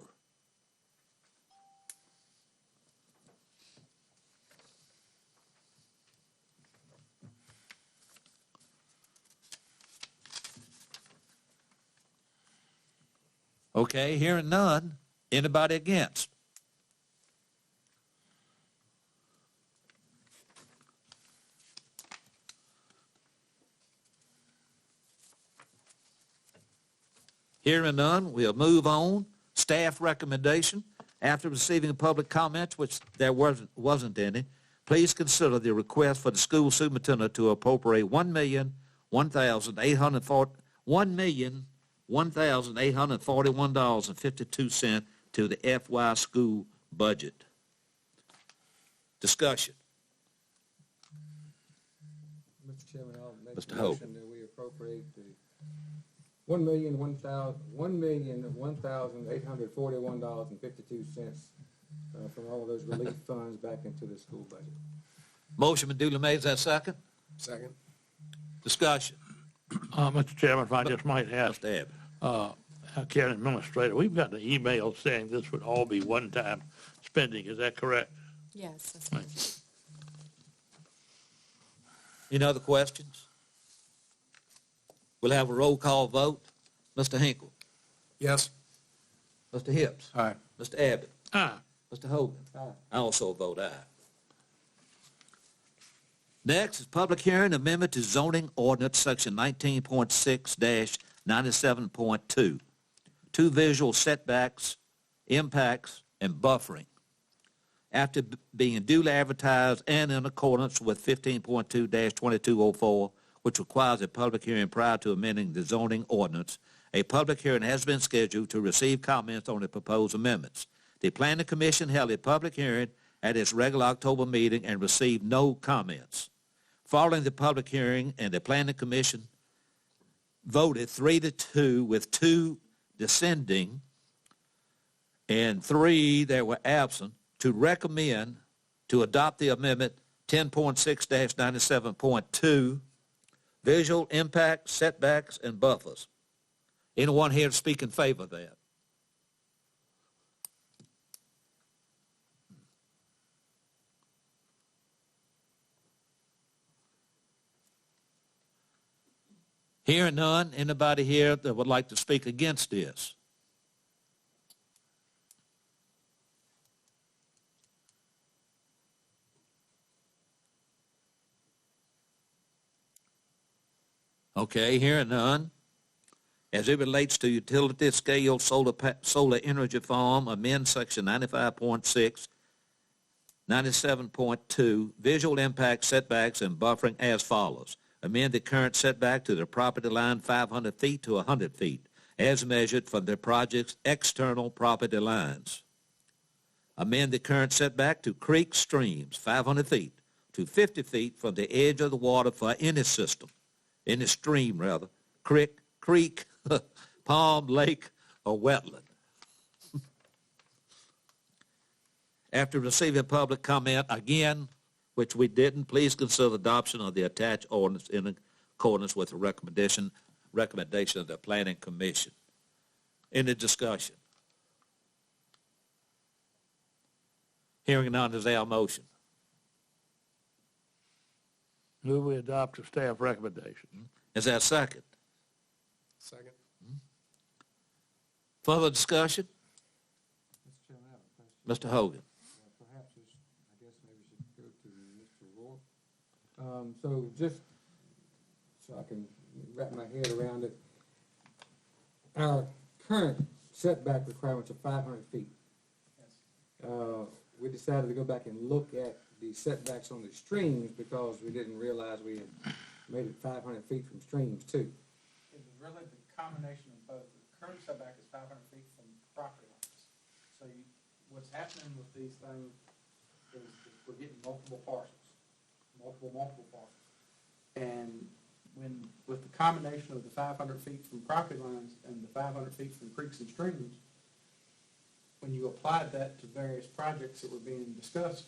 Okay, hearing none. Anybody against? Hearing none, we'll move on. Staff recommendation. After receiving public comments, which there wasn't any, please consider the request for the school superintendent to appropriate $1,841.52 to the FY school budget. Discussion. Mr. Chairman, I'll make Mr. a Hope. motion that we appropriate the $1,001,841.52 from all of those relief funds back into the school budget. Motion been duly made. Is that second? Second. Discussion. Mr. Chairman, if I just might ask, Mr. Abbott. County Administrator, we've got an email saying this would all be one-time spending. Is that correct? Yes, that's right. Any other questions? We'll have a roll call vote. Mr. Hinkle. Yes. Mr. Hips. Aye. Mr. Abbott. Aye. Mr. Hogan. Aye. I also vote aye. Next is public hearing amendment to zoning ordinance section 19.6-97.2. Two visual setbacks, impacts, and buffering. After being duly advertised and in accordance with 15.2-2204, which requires a public hearing prior to amending the zoning ordinance, a public hearing has been scheduled to receive comments on the proposed amendments. The Planning Commission held a public hearing at its regular October meeting and received no comments. Following the public hearing, and the Planning Commission voted 3-2 with 2 dissenting and 3 that were absent to recommend to adopt the amendment 10.6-97.2, visual impact, setbacks, and buffers. Anyone here to speak in favor of that? Hearing none, anybody here that would like to speak against this? Okay, hearing none. As it relates to utility scale solar energy farm, amend section 95.6, 97.2, visual impact, setbacks, and buffering as follows. Amend the current setback to the property line 500 feet to 100 feet, as measured from the project's external property lines. Amend the current setback to creek streams 500 feet to 50 feet from the edge of the water for any system, any stream rather, creek, pond, lake, or wetland. After receiving public comment, again, which we didn't, please consider adoption of the attached ordinance in accordance with the recommendation recommendation of the Planning Commission. Any discussion? Hearing none, is there a motion? Move we adopt the staff recommendation. Is there a second? Second. Further discussion? Mr. Chairman, I have a question. Mr. Hogan. Perhaps this, I guess maybe should go to Mr. Rourke. So just so I can wrap my head around it, our current setback requirements are 500 feet. We decided to go back and look at the setbacks on the streams because we didn't realize we had made it 500 feet from streams too. It was really the combination of both. The current setback is 500 feet from property lines. So what's happening with these things is we're getting multiple parcels, multiple parcels. And with the combination of the 500 feet from property lines and the 500 feet from creeks and streams, when you applied that to various projects that were being discussed,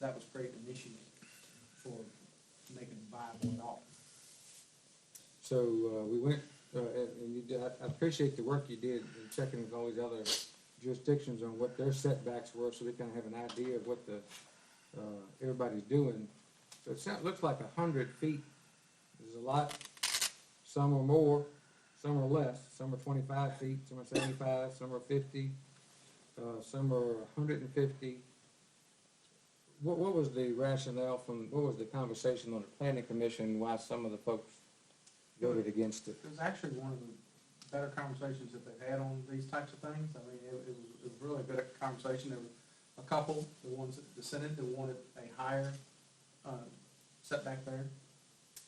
that was creating an issue for making it viable at all. So we went, and you did, I appreciate the work you did in checking with all these other jurisdictions on what their setbacks were, so we kind of have an idea of what the everybody's doing. So it looks like 100 feet is a lot. Some are more, some are less. Some are 25 feet, some are 75, some are 50, some are 150. What was the rationale what was the conversation on the planning commission, why some of the folks voted against it? It was actually one of the better conversations that they've had on these types of things. I mean, it was really a good conversation. There were a couple, the ones that dissented, that wanted a higher setback there.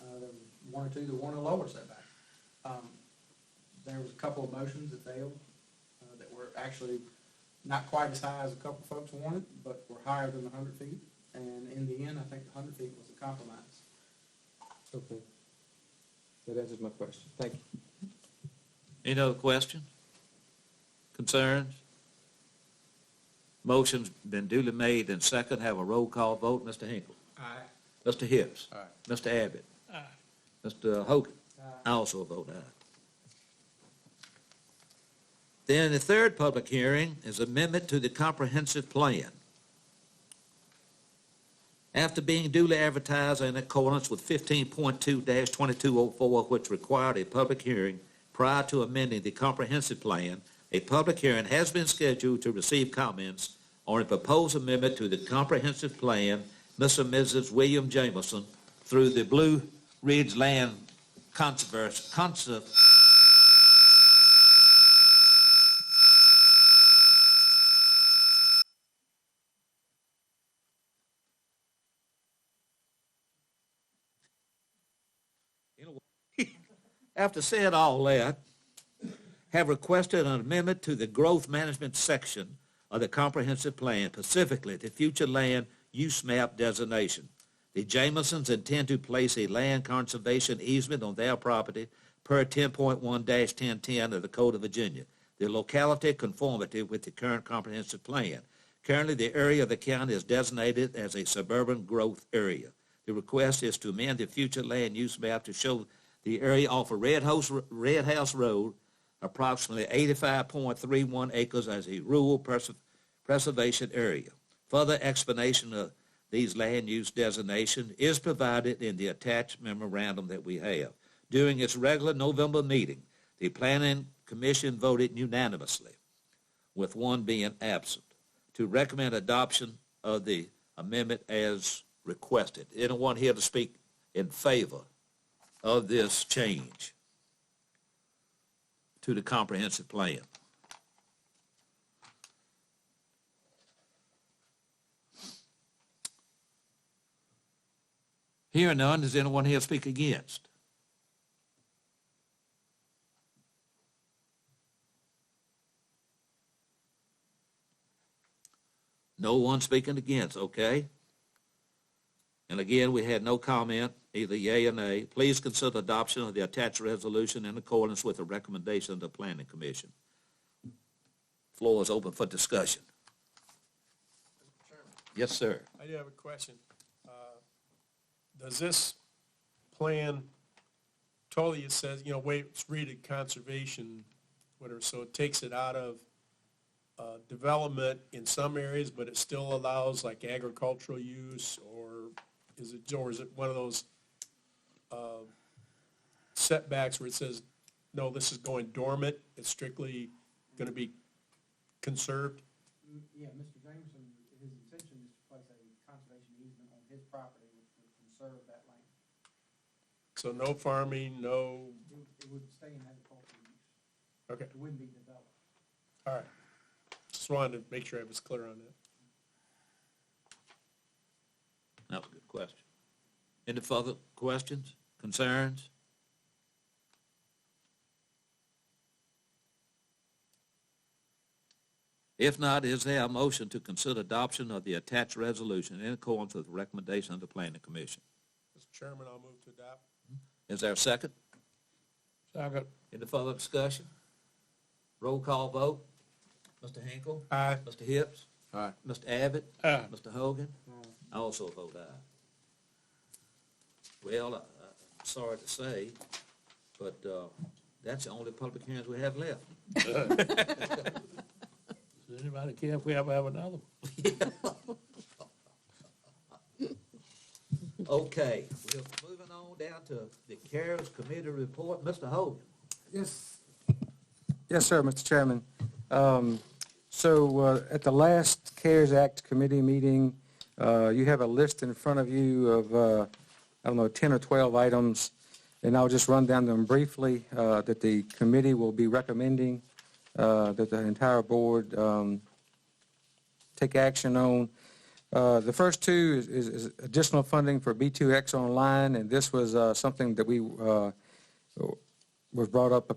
There was one or two that wanted a lower setback. There was a couple of motions that failed that were actually not quite as high as a couple folks wanted, but were higher than the 100 feet. And in the end, I think the 100 feet was a compromise. Okay. That answers my question. Thank you. Any other questions? Concerns? Motion's been duly made and second. Have a roll call vote. Mr. Hinkle. Aye. Mr. Hibbs. Aye. Mr. Abbott. Mr. Hogan. I also vote aye. Then the third public hearing is amendment to the comprehensive plan. After being duly advertised in accordance with 15.2-2204, which required a public hearing prior to amending the comprehensive plan, a public hearing has been scheduled to receive comments on a proposed amendment to the comprehensive plan, Mr. and Mrs. William Jameson, through the Blue Ridge Land After saying all that, have requested an amendment to the growth management section of the comprehensive plan, specifically the future land use map designation. The Jamesons intend to place a land conservation easement on their property per 10.1-1010 of the Code of Virginia. The locality conformity with the current comprehensive plan. Currently, the area of the county is designated as a suburban growth area. The request is to amend the future land use map to show the area off of Red House Road, approximately 85.31 acres, as a rural preservation area. Further explanation of these land use designation is provided in the attached memorandum that we have. During its regular November meeting, the Planning Commission voted unanimously, with one being absent, to recommend adoption of the amendment as requested. Anyone here to speak in favor of this change to the comprehensive plan? Hearing none, does anyone here speak against? No one speaking against, okay? And again, we had no comment, either yea or nay. Please consider adoption of the attached resolution in accordance with the recommendation of the Planning Commission. Floor is open for discussion. Mr. Chairman, Yes, sir. I do have a question. Does this plan totally, it says, it's rated conservation, whatever, so it takes it out of development in some areas, but it still allows like agricultural use, or is it one of those setbacks where it says, no, this is going dormant, it's strictly going to be conserved? Yeah, Mr. Jameson, his intention is to place a conservation easement on his property, which would conserve that land. So no farming, no, It would stay in agricultural use. okay, It wouldn't be developed. all right. Just wanted to make sure I was clear on that. That was a good question. Any further questions, concerns? If not, is there a motion to consider adoption of the attached resolution in accordance with the recommendation of the Planning Commission? Mr. Chairman, I'll move to adopt. Is there a second? Second. Any further discussion? Roll call vote. Mr. Hinkle? Aye. Mr. Hips? Aye. Mr. Abbott? Aye. Mr. Hogan? I also vote aye. Well, I'm sorry to say, but that's the only public hearings we have left. Does anybody care if we ever have another one? Okay, we're moving on down to the CARES Committee report. Mr. Hogan? Yes. Yes, sir, Mr. Chairman. So at the last CARES Act committee meeting, you have a list in front of you of, 10 or 12 items, and I'll just run down them briefly, that the committee will be recommending that the entire board take action on. The first two is additional funding for B2X Online, and this was something that was brought up,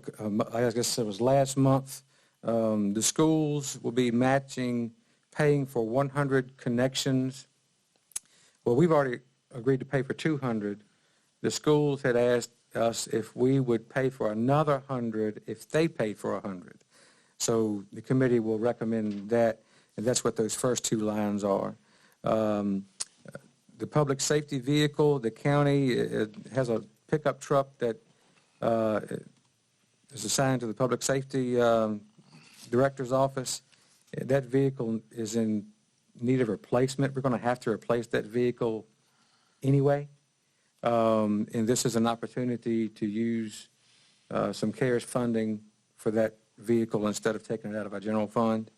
I guess it was last month. The schools will be paying for 100 connections. Well, we've already agreed to pay for 200. The schools had asked us if we would pay for another 100 if they pay for 100. So the committee will recommend that, and that's what those first two lines are. The public safety vehicle, the county it has a pickup truck that is assigned to the public safety director's office. That vehicle is in need of replacement. We're going to have to replace that vehicle anyway. And this is an opportunity to use some CARES funding for that vehicle instead of taking it out of our general fund.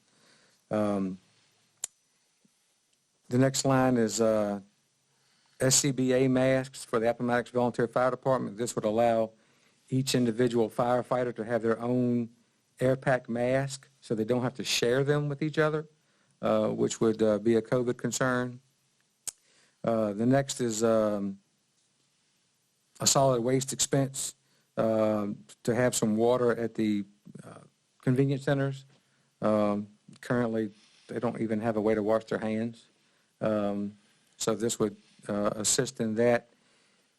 The next line is SCBA masks for the Appomattox Volunteer Fire Department. This would allow each individual firefighter to have their own air pack mask so they don't have to share them with each other, which would be a COVID concern. The next is a solid waste expense to have some water at the convenience centers. Currently, they don't even have a way to wash their hands. So this would assist in that.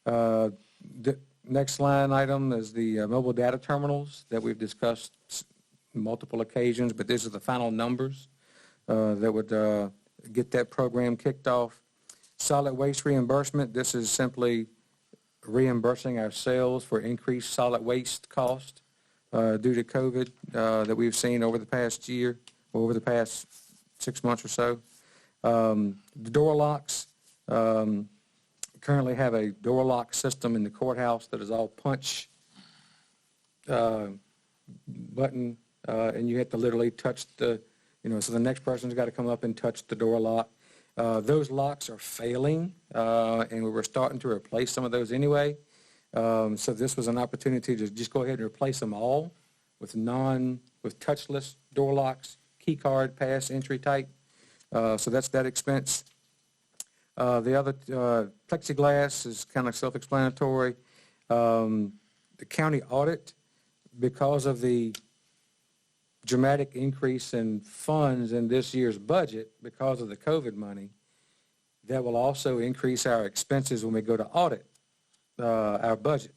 The next line item is the mobile data terminals that we've discussed multiple occasions, but these are the final numbers that would get that program kicked off. Solid waste reimbursement, this is simply reimbursing ourselves for increased solid waste cost due to COVID that we've seen over the past year, or over the past 6 months or so. The door locks, currently have a door lock system in the courthouse that is all punch button, and you have to literally touch the, so the next person's got to come up and touch the door lock. Those locks are failing, and we were starting to replace some of those anyway. So this was an opportunity to just go ahead and replace them all with touchless door locks, key card, pass, entry type. So that's that expense. The other plexiglass is kind of self-explanatory. The county audit, because of the dramatic increase in funds in this year's budget because of the COVID money, that will also increase our expenses when we go to audit our budget.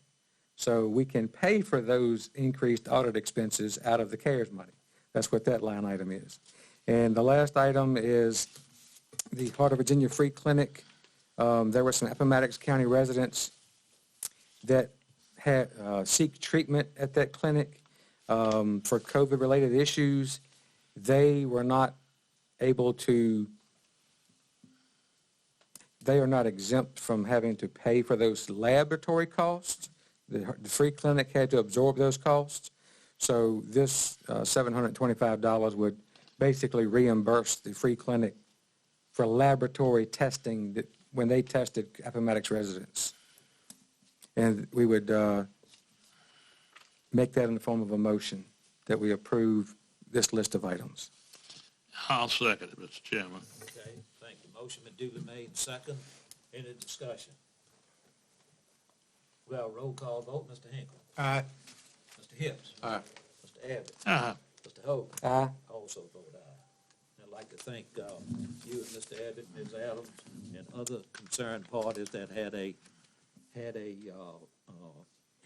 So we can pay for those increased audit expenses out of the CARES money. That's what that line item is. And the last item is the Heart of Virginia Free Clinic. There were some Appomattox County residents that seek treatment at that clinic for COVID-related issues, they were not able to, they are not exempt from having to pay for those laboratory costs. The free clinic had to absorb those costs. So this $725 would basically reimburse the free clinic for laboratory testing that when they tested Appomattox residents. And we would make that in the form of a motion that we approve this list of items. I'll second it, Mr. Chairman. Okay, thank you. Motion been duly made and second. Any discussion? Well, roll call vote. Mr. Hinkle. Aye. Mr. Hips. Aye. Mr. Abbott. Aye. Mr. Hogan. Aye. Also vote aye. I'd like to thank you and Mr. Abbott, Ms. Adams, and other concerned parties that had a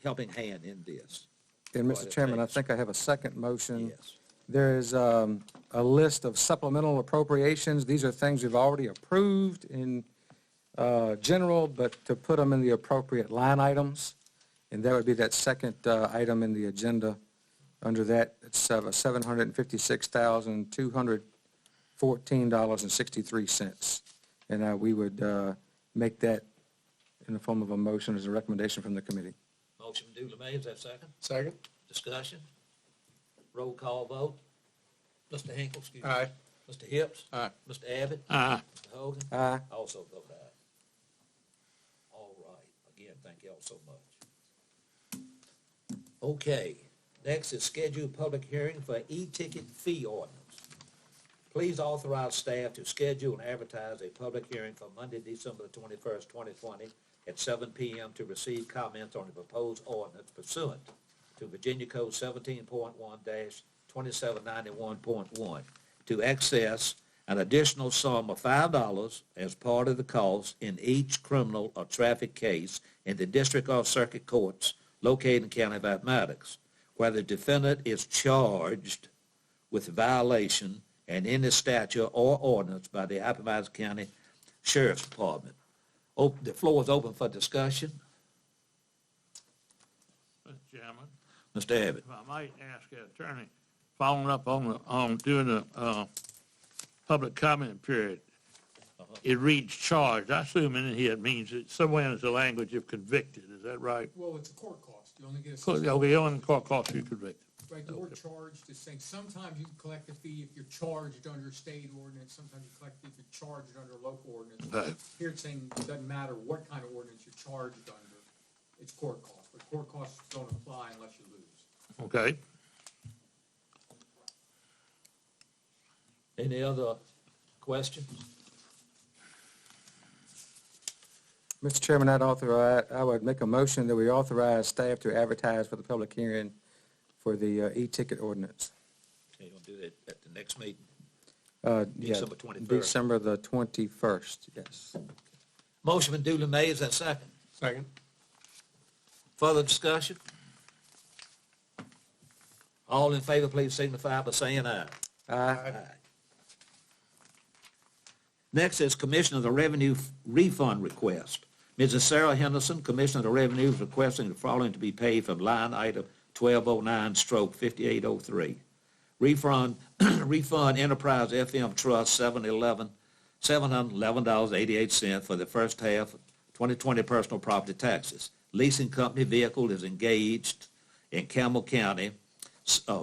helping hand in this. And Quite Mr. a Chairman, I thanks. think I have a second motion. Yes. There is a list of supplemental appropriations. These are things we've already approved in general, but to put them in the appropriate line items. And that would be that second item in the agenda. Under that, it's $756,214.63. And we would make that in the form of a motion as a recommendation from the committee. Motion duly made. Is that second? Second? Discussion? Roll call vote. Mr. Hinkle, excuse me. Aye. Mr. Hips. Aye. Mr. Abbott. Aye. Mr. Hogan. Aye. Also vote aye. All right. Again, thank you all so much. Okay. Next is scheduled public hearing for e-ticket fee ordinance. Please authorize staff to schedule and advertise a public hearing for Monday, December the 21st, 2020 at 7 p.m. to receive comments on the proposed ordinance pursuant to Virginia Code 17.1-2791.1 to access an additional sum of $5 as part of the cost in each criminal or traffic case in the district or circuit courts located in the County of Appomattox, where the defendant is charged with violation and any statute or ordinance by the Appomattox County Sheriff's Department. The floor is open for discussion. Mr. Chairman, Mr. Abbott. if I might ask the attorney, following up on doing the public comment period, it reads charged. I assume in here it means that somewhere is the language of convicted. Is that right? Well, it's a court cost. You only get Okay, on court cost you convicted. right, the word charged is saying sometimes you can collect a fee if you're charged under state ordinance, sometimes you collect if you're charged under local ordinance. Okay. Here it's saying it doesn't matter what kind of ordinance you're charged under, it's court cost, but court costs don't apply unless you lose. Okay. Any other questions? Mr. Chairman, I would make a motion that we authorize staff to advertise for the public hearing for the e-ticket ordinance. Okay, you'll do that at the next meeting? Yeah, December 21st. December the 21st, yes. Motion been duly made. Is that second? Second. Further discussion? All in favor, please signify by saying aye. Aye. Next is Commissioner of the Revenue refund request. Mrs. Sarah Henderson, Commissioner of the Revenue, is requesting the following to be paid from line item 1209/5803. Refund Enterprise FM Trust $711.88 for the first half of 2020 personal property taxes. Leasing company vehicle is engaged in Campbell County,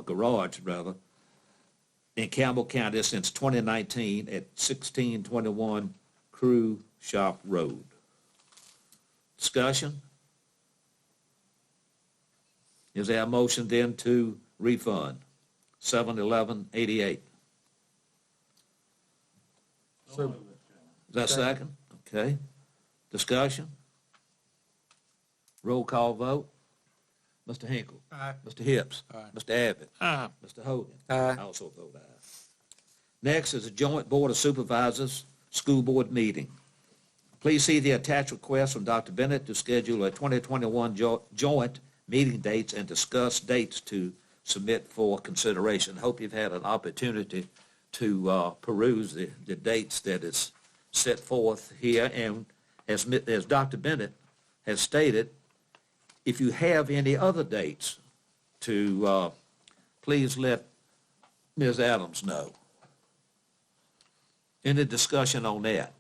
garage rather, in Campbell County since 2019 at 1621 Crew Shop Road. Discussion? Is there a motion then to refund? 71188. Is that second? Okay. Discussion? Roll call vote. Mr. Hinkle. Aye. Mr. Hips. Aye. Mr. Abbott. Aye. Mr. Hogan. Aye. I also vote aye. Next is a joint Board of Supervisors school board meeting. Please see the attached request from Dr. Bennett to schedule a 2021 joint meeting dates and discuss dates to submit for consideration. Hope you've had an opportunity to peruse the dates that is set forth here. And as Dr. Bennett has stated, if you have any other dates to, please let Ms. Adams know. Any discussion on that?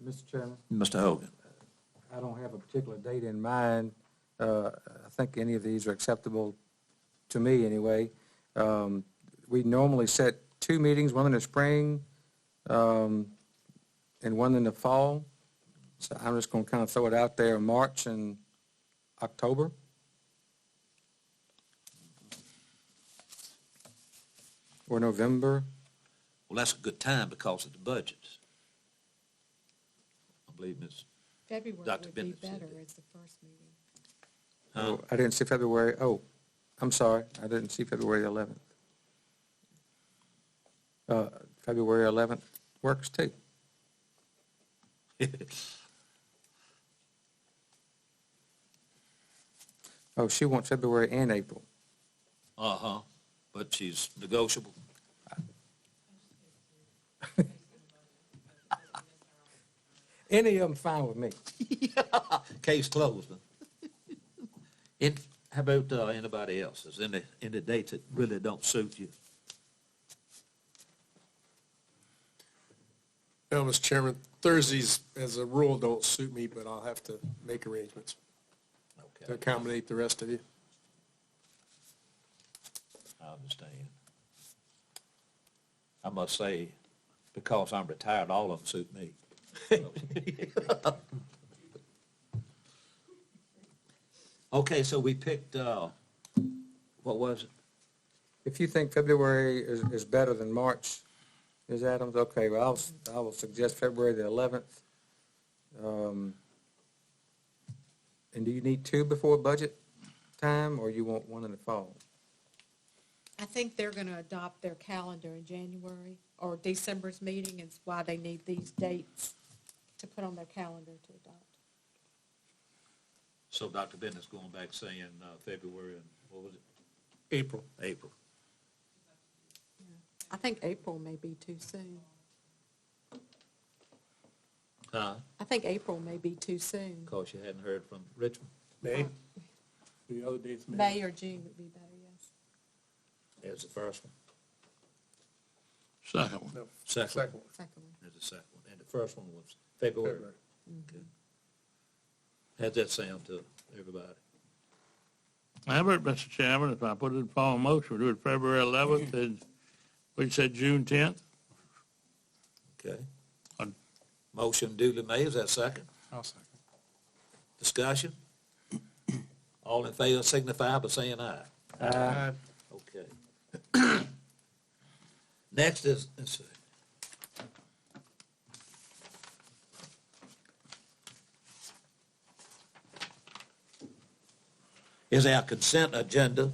Mr. Chairman, Mr. Hogan? I don't have a particular date in mind. I think any of these are acceptable to me anyway. We normally set 2 meetings, one in the spring and one in the fall. So I'm just going to kind of throw it out there, March and October. Or November. Well, that's a good time because of the budgets. I believe Ms. February Dr. would be Bennett said better that. as the first meeting. Oh, I didn't see February. Oh, I'm sorry. I didn't see February 11th. February 11th works too. Oh, she wants February and April. Uh-huh, but she's negotiable. Any of them fine with me. Case closed. How about anybody else? Is any dates that really don't suit you? No, Mr. Chairman, Thursdays, as a rule, don't suit me, but I'll have to make arrangements to Okay, accommodate the rest of you. I understand. I must say, because I'm retired, all of them suit me. Okay, so we picked, what was it? If you think February is better than March, Ms. Adams, okay, well, I will suggest February the 11th. And do you need 2 before budget time, or you want 1 in the fall? I think they're going to adopt their calendar in January, or December's meeting is why they need these dates to put on their calendar to adopt. So Dr. Bennett's going back saying February and, what was it? April. April. I think April may be too soon. Huh? I think April may be too soon. Because you hadn't heard from Richmond? May? The other dates, May. May or June would be better, yes. There's the first one. Second one. No, Second. second one. Second one. There's the second one. And the first one was February. February. Okay. How's that sound to everybody? How about, Mr. Chairman, if I put it upon motion, we do it February 11th and we said June 10th? Okay. On- Motion duly made. Is that second? I'll second. Discussion? All in favor signify by saying aye. Aye. Okay. Next is, let's see. Is our consent agenda.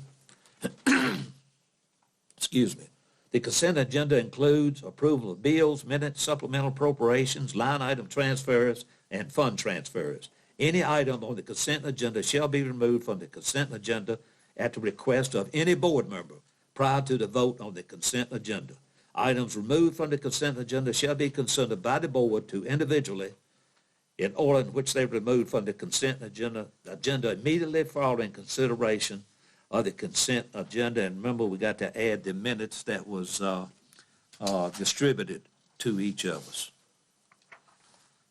Excuse me. The consent agenda includes approval of bills, minutes, supplemental appropriations, line item transfers, and fund transfers. Any item on the consent agenda shall be removed from the consent agenda at the request of any board member prior to the vote on the consent agenda. Items removed from the consent agenda shall be considered by the board to individually in order in which they were removed from the consent agenda immediately following consideration of the consent agenda. And remember, we got to add the minutes that was distributed to each of us.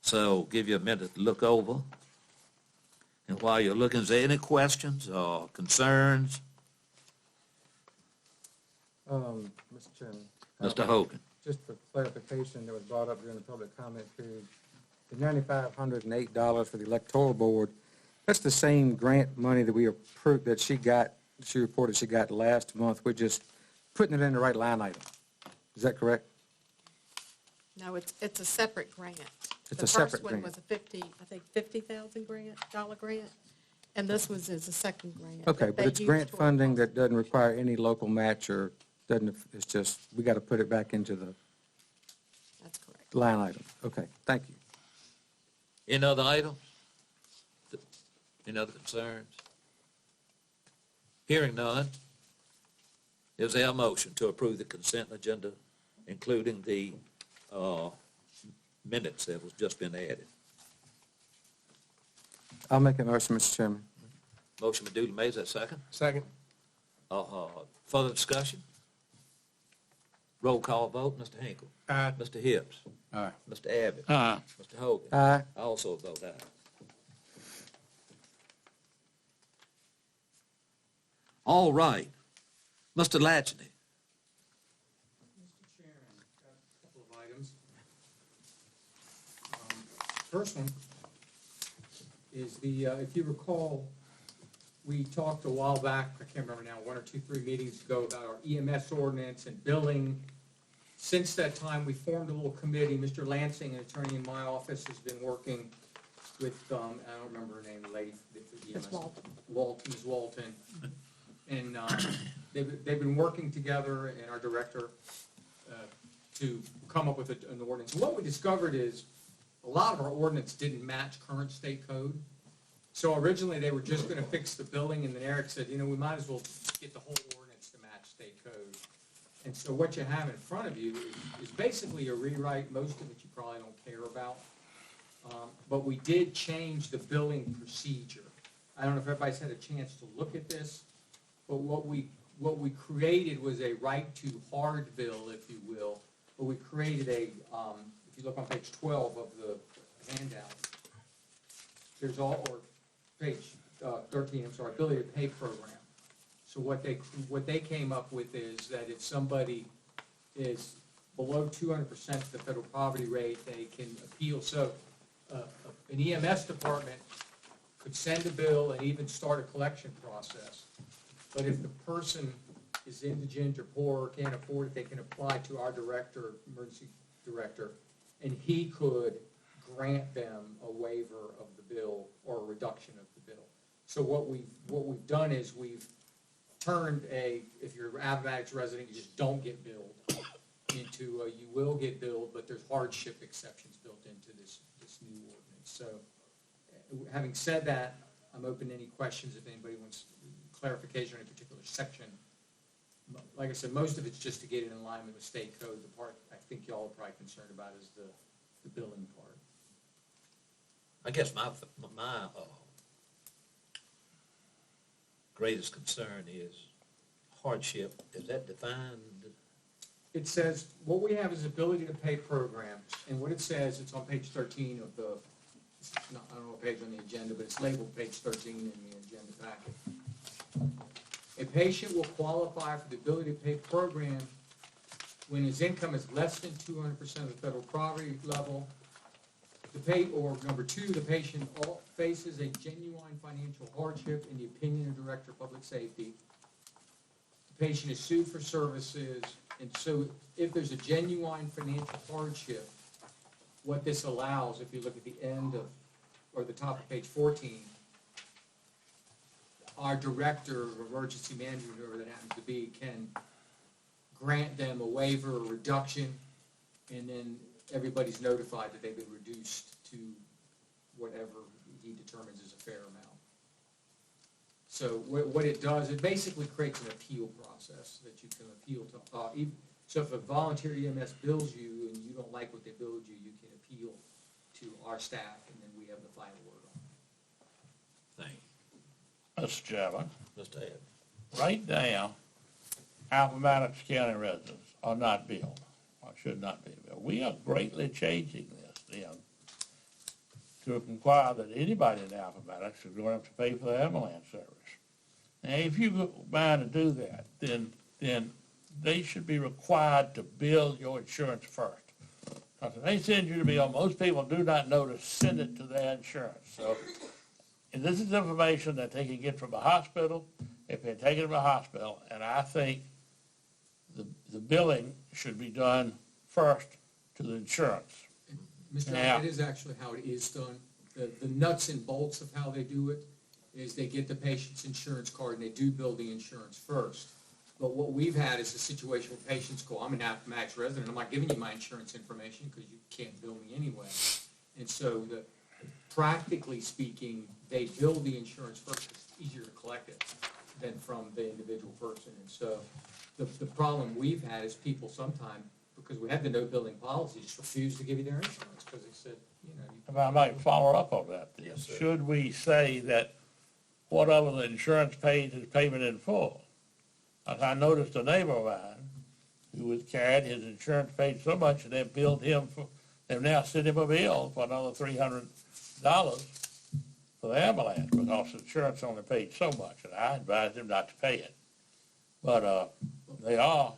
So give you a minute to look over. And while you're looking, is there any questions or concerns? Mr. Chairman. Mr. Hogan? Just for clarification that was brought up during the public comment period, the $9,508 for the electoral board, that's the same grant money that we approved, that she reported she got last month. We're just putting it in the right line item. Is that correct? No, it's a separate grant. It's a separate The grant. first one was $50,000 grant, and this was a second grant. Okay, that but they it's used grant for- funding that doesn't require any local match or doesn't, it's just, we got to put it back into the That's correct. line item. Okay, thank you. Any other items? Any other concerns? Hearing none, is there a motion to approve the consent agenda, including the minutes that was just been added? I'll make a motion, Mr. Chairman. Motion been duly made, is that second? Second. Further discussion? Roll call vote, Mr. Hinkle. Aye. Mr. Hibbs. Aye. Mr. Abbott. Aye. Mr. Hogan. Aye. I also vote aye. All right. Mr. Latchney. Mr. Chairman, got a couple of items. First one is if you recall, we talked a while back, I can't remember now, 1 or 2, 3 meetings ago about our EMS ordinance and billing. Since that time, we formed a little committee. Mr. Lansing, an attorney in my office, has been working with, I don't remember her name, the lady for the EMS. Ms. Walton. Ms. Walton. And they've been working together, and our director, to come up with an ordinance. What we discovered is a lot of our ordinance didn't match current state code. So originally, they were just going to fix the billing, and then Eric said, we might as well get the whole ordinance to match state code. And so what you have in front of you is basically a rewrite. Most of it you probably don't care about. But we did change the billing procedure. I don't know if everybody's had a chance to look at this, but what we created was a right to hard bill, if you will. But we created if you look on page 12 of the handout, there's or page 13, I'm sorry, ability to pay program. So what they came up with is that if somebody is below 200% of the federal poverty rate, they can appeal. So an EMS department could send a bill and even start a collection process. But if the person is indigent or poor or can't afford it, they can apply to our director, emergency director, and he could grant them a waiver of the bill or a reduction of the bill. So what we've done is we've turned if you're an Appomattox resident, you just don't get billed, into you will get billed, but there's hardship exceptions built into this new ordinance. So having said that, I'm open to any questions if anybody wants clarification on a particular section. Like I said, most of it's just to get it in alignment with state code. The part I think y'all are probably concerned about is the billing part. I guess my greatest concern is hardship. Is that defined? It says, what we have is ability to pay program, and what it says, it's on page 13 of the, I don't know what page on the agenda, but it's labeled page 13 in the agenda packet. A patient will qualify for the ability to pay program when his income is less than 200% of the federal poverty level. Or number 2, the patient faces a genuine financial hardship in the opinion of Director of Public Safety. The patient is sued for services, and so if there's a genuine financial hardship, what this allows, if you look at the end of, or the top of page 14, our director of emergency management, whoever that happens to be, can grant them a waiver or reduction, and then everybody's notified that they've been reduced to whatever he determines is a fair amount. So what it does, it basically creates an appeal process that you can appeal to. So if a volunteer EMS bills you and you don't like what they billed you, you can appeal to our staff, and then we have the final word on it. Thank you. Mr. Chairman, Mr. Ed. right now, Appomattox County residents are not billed, or should not be billed. We are greatly changing this then to require that anybody in Appomattox is going to have to pay for the ambulance service. Now, if you go by to do that, then they should be required to bill your insurance first. Because if they send you the bill, most people do not know to send it to their insurance. So, and this is information that they can get from a hospital, if they take it from a hospital, and I think the billing should be done first to the insurance. Mr. Yeah. That is actually how it is done. The nuts and bolts of how they do it is they get the patient's insurance card and they do bill the insurance first. But what we've had is a situation where patients go, I'm an Appomattox resident, I'm not giving you my insurance information because you can't bill me anyway. And so practically speaking, they bill the insurance first. It's easier to collect it than from the individual person. And so the problem we've had is people sometimes, because we had the no billing policy, just refused to give you their insurance, because they said, you know, I might follow up on that. Yes, sir. Should we say that whatever the insurance pays is payment in full? As I noticed a neighbor of mine who was carried, his insurance paid so much, and they've now sent him a bill for another $300 for the ambulance, because insurance only paid so much, and I advised him not to pay it. But, they are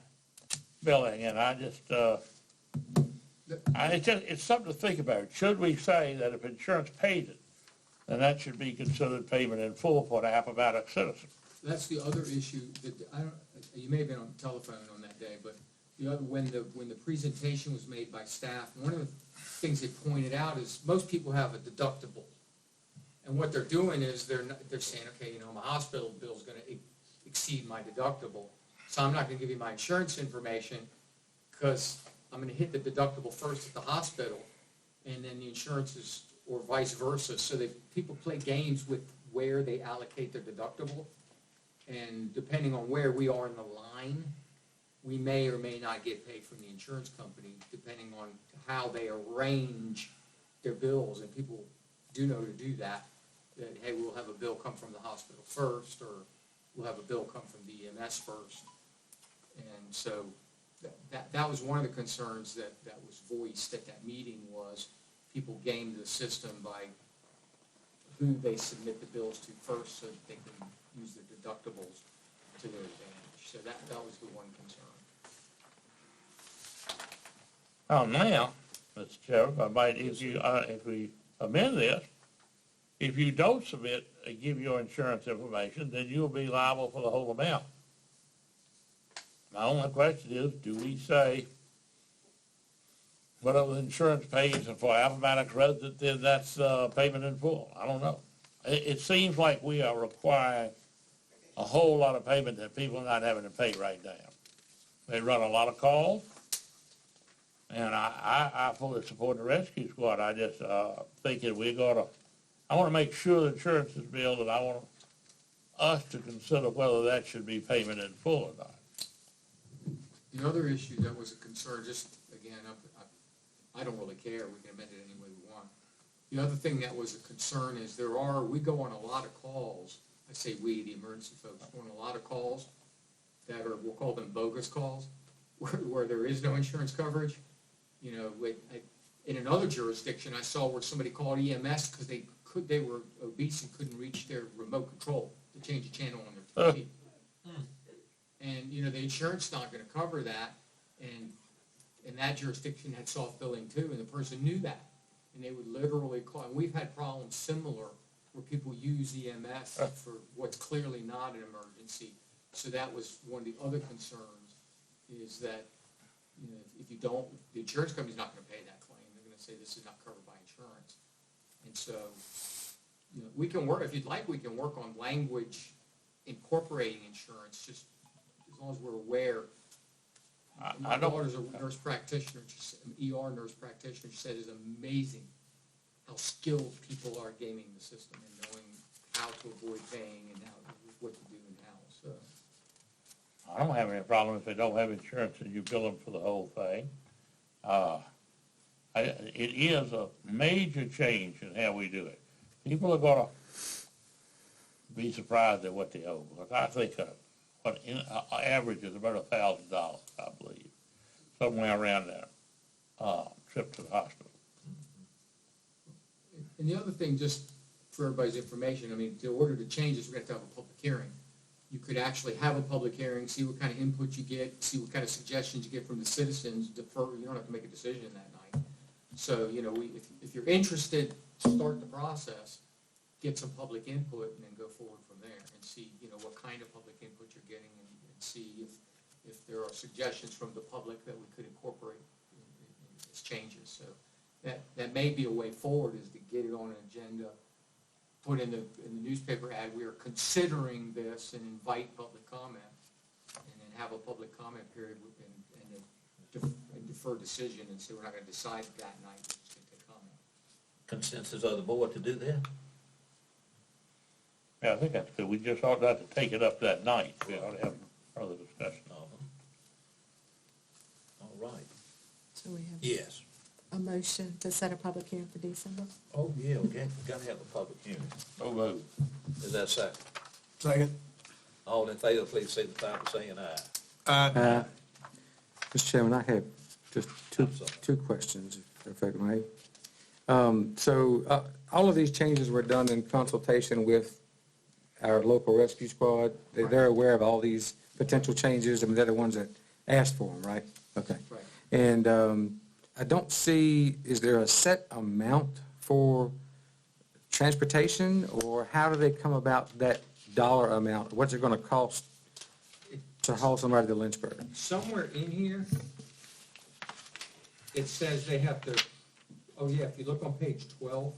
billing, and it's something to think about. Should we say that if insurance pays it, then that should be considered payment in full for an Appomattox citizen? that's the other issue that, you may have been on the telephone on that day, but when the presentation was made by staff, one of the things they pointed out is most people have a deductible. And what they're doing is they're saying, okay, you know, my hospital bill's gonna exceed my deductible, so I'm not gonna give you my insurance information, because I'm gonna hit the deductible first at the hospital, and then the insurance is, or vice versa. So people play games with where they allocate their deductible, and depending on where we are in the line, we may or may not get paid from the insurance company, depending on how they arrange their bills. And people do know to do that, hey, we'll have a bill come from the hospital first, or we'll have a bill come from the EMS first. And so that was one of the concerns that was voiced at that meeting, was people game the system by who they submit the bills to first, so that they can use their deductibles to their advantage. So that was the one concern. Now, Mr. Chairman, I might, if we amend this, if you don't give your insurance information, then you'll be liable for the whole amount. My only question is, do we say whatever the insurance pays for Appomattox resident, then that's payment in full? I don't know. It seems like we are requiring a whole lot of payment that people are not having to pay right now. They run a lot of calls, and I fully support the rescue squad. I just think that I want to make sure the insurance is billed, and I want us to consider whether that should be payment in full or not. The other issue that was a concern, just again, I don't really care, we can amend it any way we want. The other thing that was a concern is we go on a lot of calls, I say we, the emergency folks, go on a lot of calls that are, we'll call them bogus calls, where there is no insurance coverage. You know, in another jurisdiction, I saw where somebody called EMS because they were obese and couldn't reach their remote control to change the channel on their TV. And, you know, the insurance not going to cover that, and that jurisdiction had soft billing too, and the person knew that. And they would literally call, and we've had problems similar where people use EMS for what's clearly not an emergency. So that was one of the other concerns, is that, you know, if you don't, the insurance company's not going to pay that claim. They're going to say this is not covered by insurance. And so, you know, we can work, if you'd like, we can work on language incorporating insurance, just as long as we're aware. My daughter's a nurse practitioner, an ER nurse practitioner. She said it's amazing how skilled people are gaming the system and knowing how to avoid paying and what to do and how. So I don't have any problem if they don't have insurance and you bill them for the whole thing. It is a major change in how we do it. People are going to be surprised at what they owe, because I think what average is about $1,000, I believe, somewhere around there, trip to the hospital. And the other thing, just for everybody's information, I mean, in order to change this, we have to have a public hearing. You could actually have a public hearing, see what kind of input you get, see what kind of suggestions you get from the citizens, defer, you don't have to make a decision that night. So, you know, if you're interested, start the process, get some public input, and then go forward from there and see, you know, what kind of public input you're getting, and see if there are suggestions from the public that we could incorporate as changes. So that may be a way forward, is to get it on an agenda, put in the newspaper ad, we are considering this, and invite public comment, and then have a public comment period and defer decision, and say we're not going to decide that night, we're just going to take comment. Consensus of the board to do that? Yeah, I think that's good. We just ought not to take it up that night. We ought to have further discussion. All right. So we have Yes. a motion to set a public hearing for December. Oh, yeah, we gotta have a public hearing. So moved. Is that second? Second. All in favor, please signify by saying aye. Mr. Chairman, I have just I'm sorry. two questions, if I may. All of these changes were done in consultation with our local rescue squad. They're aware of all these potential changes, and they're the ones that asked for them, right? Okay. Right. And I don't see, is there a set amount for transportation, or how do they come about that dollar amount? What's it going to cost to haul somebody to Lynchburg? Somewhere in here, it says they have to, oh yeah, if you look on page 12,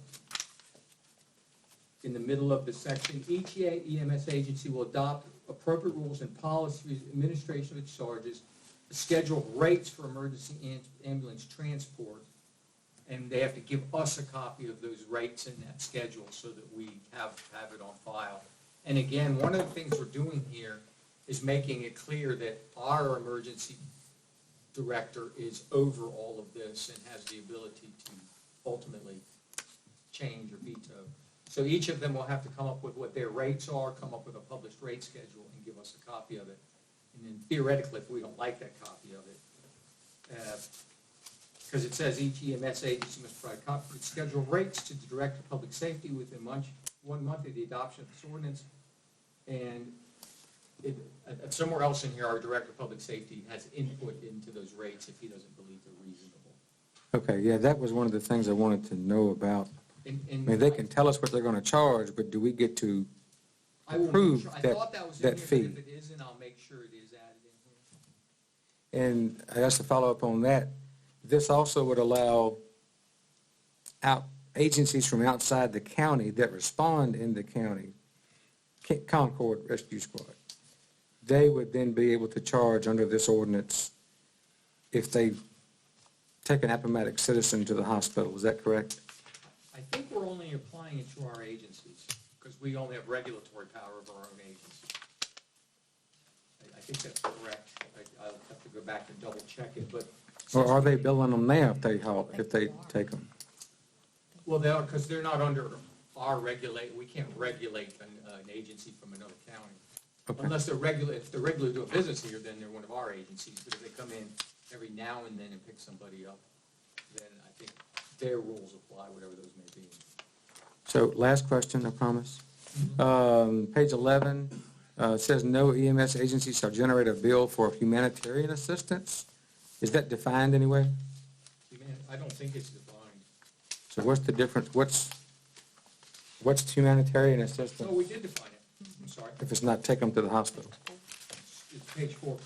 in the middle of the section, each EMS agency will adopt appropriate rules and policies, administration of charges, schedule rates for emergency ambulance transport, and they have to give us a copy of those rates in that schedule so that we have it on file. And again, one of the things we're doing here is making it clear that our emergency director is over all of this and has the ability to ultimately change or veto. So each of them will have to come up with what their rates are, come up with a published rate schedule, and give us a copy of it. And then theoretically, if we don't like that copy of it, because it says each EMS agency must provide copy of schedule rates to the Director of Public Safety within 1 month of the adoption of this ordinance. And somewhere else in here, our Director of Public Safety has input into those rates if he doesn't believe they're reasonable. Okay, yeah, that was one of the things I wanted to know about. I And mean, they can tell us what they're going to charge, but do we get to I will make approve sure, I that, thought that was in that here, fee? but if it isn't, I'll make sure it is added in here. And I guess to follow up on that, this also would allow agencies from outside the county that respond in the county, Concord Rescue Squad, they would then be able to charge under this ordinance if they take an Appomattox citizen to the hospital. Is that correct? I think we're only applying it to our agencies, because we only have regulatory power of our own agency. I think that's correct. I'll have to go back and double check it, but. Or are they billing them now if they take them? Well, they are, because they're not under our we can't regulate an agency from another county. Okay. Unless if they're regularly doing business here, then they're one of our agencies, but if they come in every now and then and pick somebody up, then I think their rules apply, whatever those may be. So last question, I promise. Page 11 says no EMS agency shall generate a bill for humanitarian assistance. Is that defined anywhere? I don't think it's defined. So what's the difference? What's humanitarian Oh, assistance we did define it. I'm sorry. if it's not take them to the hospital? It's page 4.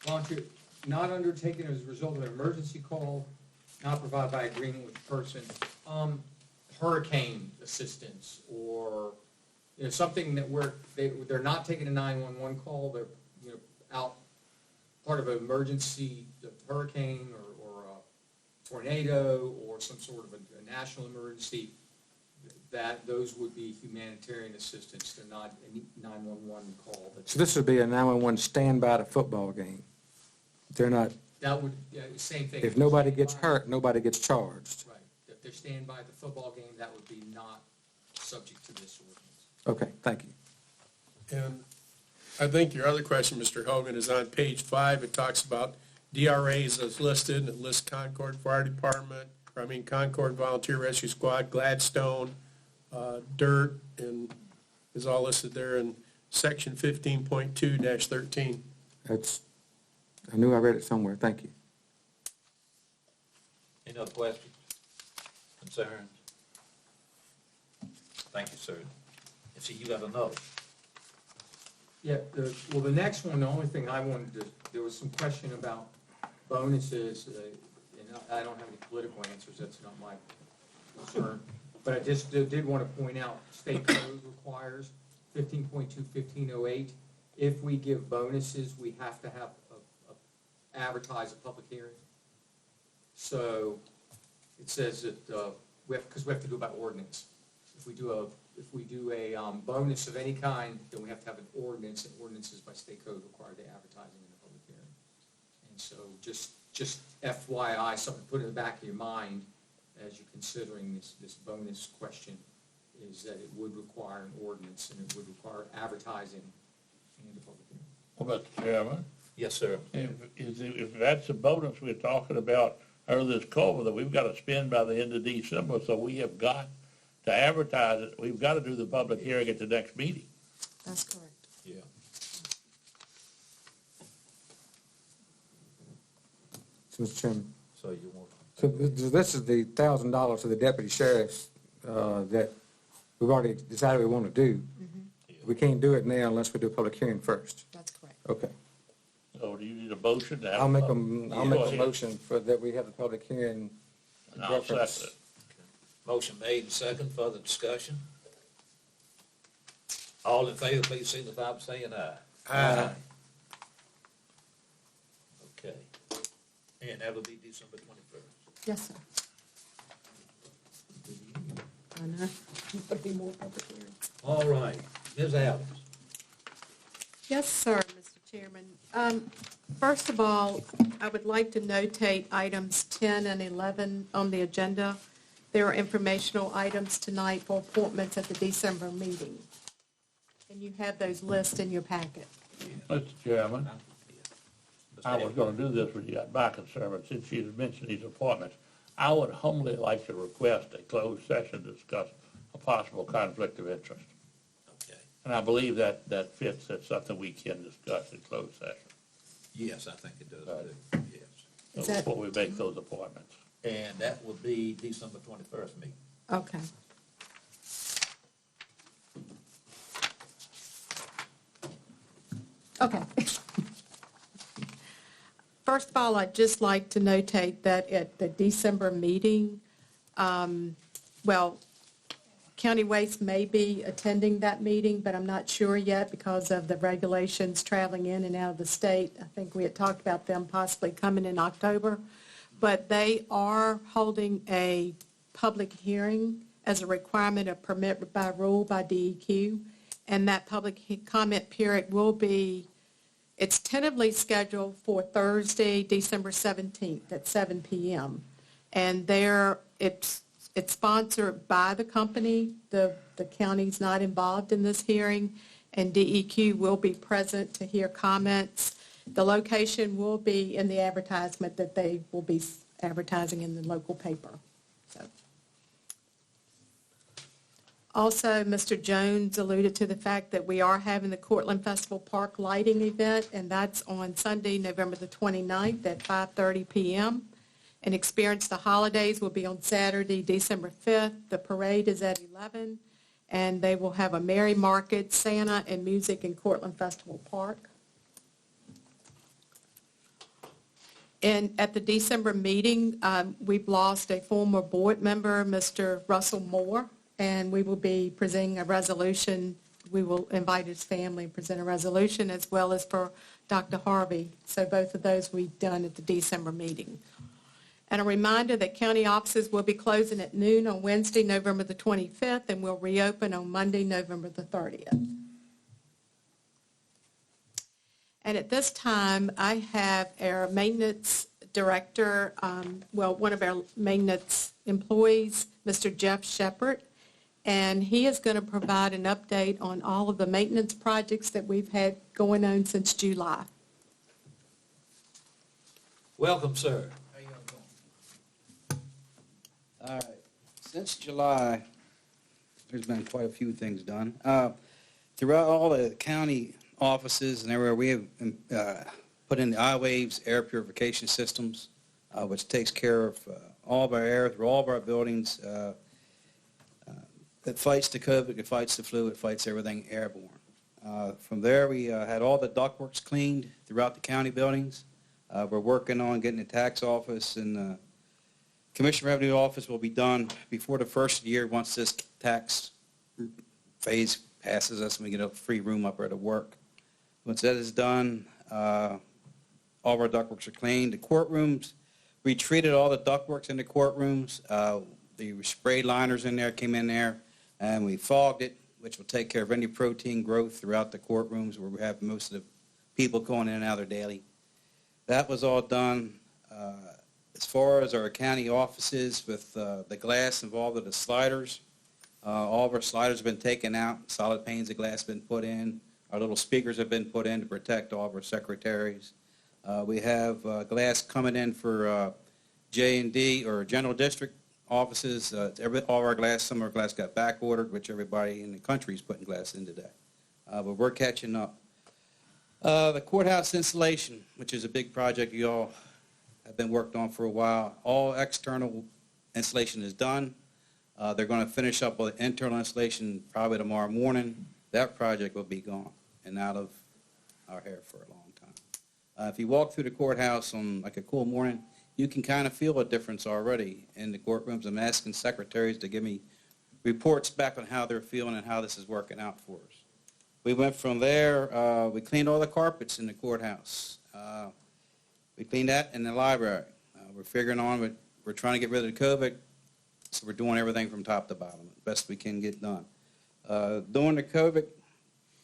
Volunteer, not undertaken as a result of an emergency call, not provided by agreement with the person. Hurricane assistance, or something that they're not taking a 911 call, they're out part of an emergency, a hurricane or a tornado or some sort of a national emergency, that those would be humanitarian assistance. They're not a 911 call. So this would be a 911 standby at a football game. They're not, That would, same thing. if nobody gets hurt, nobody gets charged. Right. If they're standing by at the football game, that would be not subject to this ordinance. Okay, thank you. And I think your other question, Mr. Hogan, is on page 5. It talks about DRAs as listed. It lists Concord Fire Department, Concord Volunteer Rescue Squad, Gladstone, DIRT, and is all listed there in section 15.2-13. I knew I read it somewhere. Thank you. Any other questions, concerns? Thank you, sir. And see, you got another. Yeah, the next one, the only thing I wanted to, there was some question about bonuses, and I don't have any political answers, that's not my concern. But I just did want to point out, state code requires 15.2, 1508. If we give bonuses, we have to have advertise a public hearing. So it says that because we have to do it by ordinance. If we do a bonus of any kind, then we have to have an ordinance, and ordinances by state code require the advertising in the public hearing. And so just just FYI, something to put in the back of your mind as you're considering this bonus question, is that it would require an ordinance and it would require advertising and a public hearing. Well, Mr. Chairman, Yes, sir. if that's the bonus we're talking about, or this culvert that we've got to spend by the end of December, so we have got to advertise it, we've got to do the public hearing at the next meeting. That's correct. Yeah. So, Mr. Chairman, So you want, so this is the $1,000 to the deputy sheriffs that we've already decided we want to do. We can't do it now unless we do a public hearing first. That's correct. Okay. So do you need a motion to have? I'll make Go a ahead. motion for that we have the public hearing. And I'll second reference. it. motion made and second, further discussion? All in favor, please signify by saying aye. Aye. Okay. And that will be December 21st. Yes, sir. I know. There'll be more public hearings. All right, Ms. Adams. Yes, sir, Mr. Chairman. First of all, I would like to notate items 10 and 11 on the agenda. There are informational items tonight for appointments at the December meeting. And you have those lists in your packet. Mr. Chairman, I was going to do this when you got my concern, but since you had mentioned these appointments, I would humbly like to request a closed session to discuss a possible conflict of interest. Okay. And I believe that fits as something we can discuss in closed session. Yes, I think it does, Right. yes. Is that- Before we make those appointments. And that will be December 21st meeting. Okay. Okay. First of all, I'd just like to notate that at the December meeting, County Waste may be attending that meeting, but I'm not sure yet because of the regulations traveling in and out of the state. I think we had talked about them possibly coming in October. But they are holding a public hearing as a requirement of permit by rule by DEQ. And that public comment period will be, it's tentatively scheduled for Thursday, December 17th at 7 p.m. And it's sponsored by the company. The county's not involved in this hearing, and DEQ will be present to hear comments. The location will be in the advertisement that they will be advertising in the local paper. So. Also, Mr. Jones alluded to the fact that we are having the Cortland Festival Park lighting event, and that's on Sunday, November the 29th at 5:30 p.m. And Experience the Holidays will be on Saturday, December 5th. The parade is at 11, and they will have a Merry Market, Santa, and music in Cortland Festival Park. And at the December meeting, we've lost a former board member, Mr. Russell Moore, and we will be presenting a resolution. We will invite his family and present a resolution, as well as for Dr. Harvey. So both of those we've done at the December meeting. And a reminder that county offices will be closing at noon on Wednesday, November the 25th, and will reopen on Monday, November the 30th. And at this time, I have our maintenance director, one of our maintenance employees, Mr. Jeff Shepard, and he is going to provide an update on all of the maintenance projects that we've had going on since July. Welcome, sir. How y'all doing? All right. Since July, there's been quite a few things done. Throughout all the county offices and everywhere, we have put in the iWaves air purification systems, which takes care of all of our air through all of our buildings. It fights the COVID, it fights the flu, it fights everything airborne. From there, we had all the ductworks cleaned throughout the county buildings. We're working on getting the tax office and the Commission Revenue Office will be done before the first of the year once this tax phase passes us and we get a free room up there to work. Once that is done, all of our ductworks are cleaned. The courtrooms, we treated all the ductworks in the courtrooms. The spray liners in there came in there, and we fogged it, which will take care of any protein growth throughout the courtrooms where we have most of the people going in and out there daily. That was all done. As far as our county offices with the glass involved with the sliders, all of our sliders have been taken out, solid panes of glass have been put in, our little speakers have been put in to protect all of our secretaries. We have glass coming in for J&D or General District offices. All of our glass, some of our glass got back ordered, which everybody in the country is putting glass in today. But we're catching up. The courthouse installation, which is a big project you all have been worked on for a while. All external installation is done. They're going to finish up with internal installation probably tomorrow morning. That project will be gone and out of our hair for a long time. If you walk through the courthouse on like a cool morning, you can kind of feel a difference already in the courtrooms. I'm asking secretaries to give me reports back on how they're feeling and how this is working out for us. We went from there, we cleaned all the carpets in the courthouse. We cleaned that in the library. We're figuring on, we're trying to get rid of the COVID, so we're doing everything from top to bottom, best we can get done. During the COVID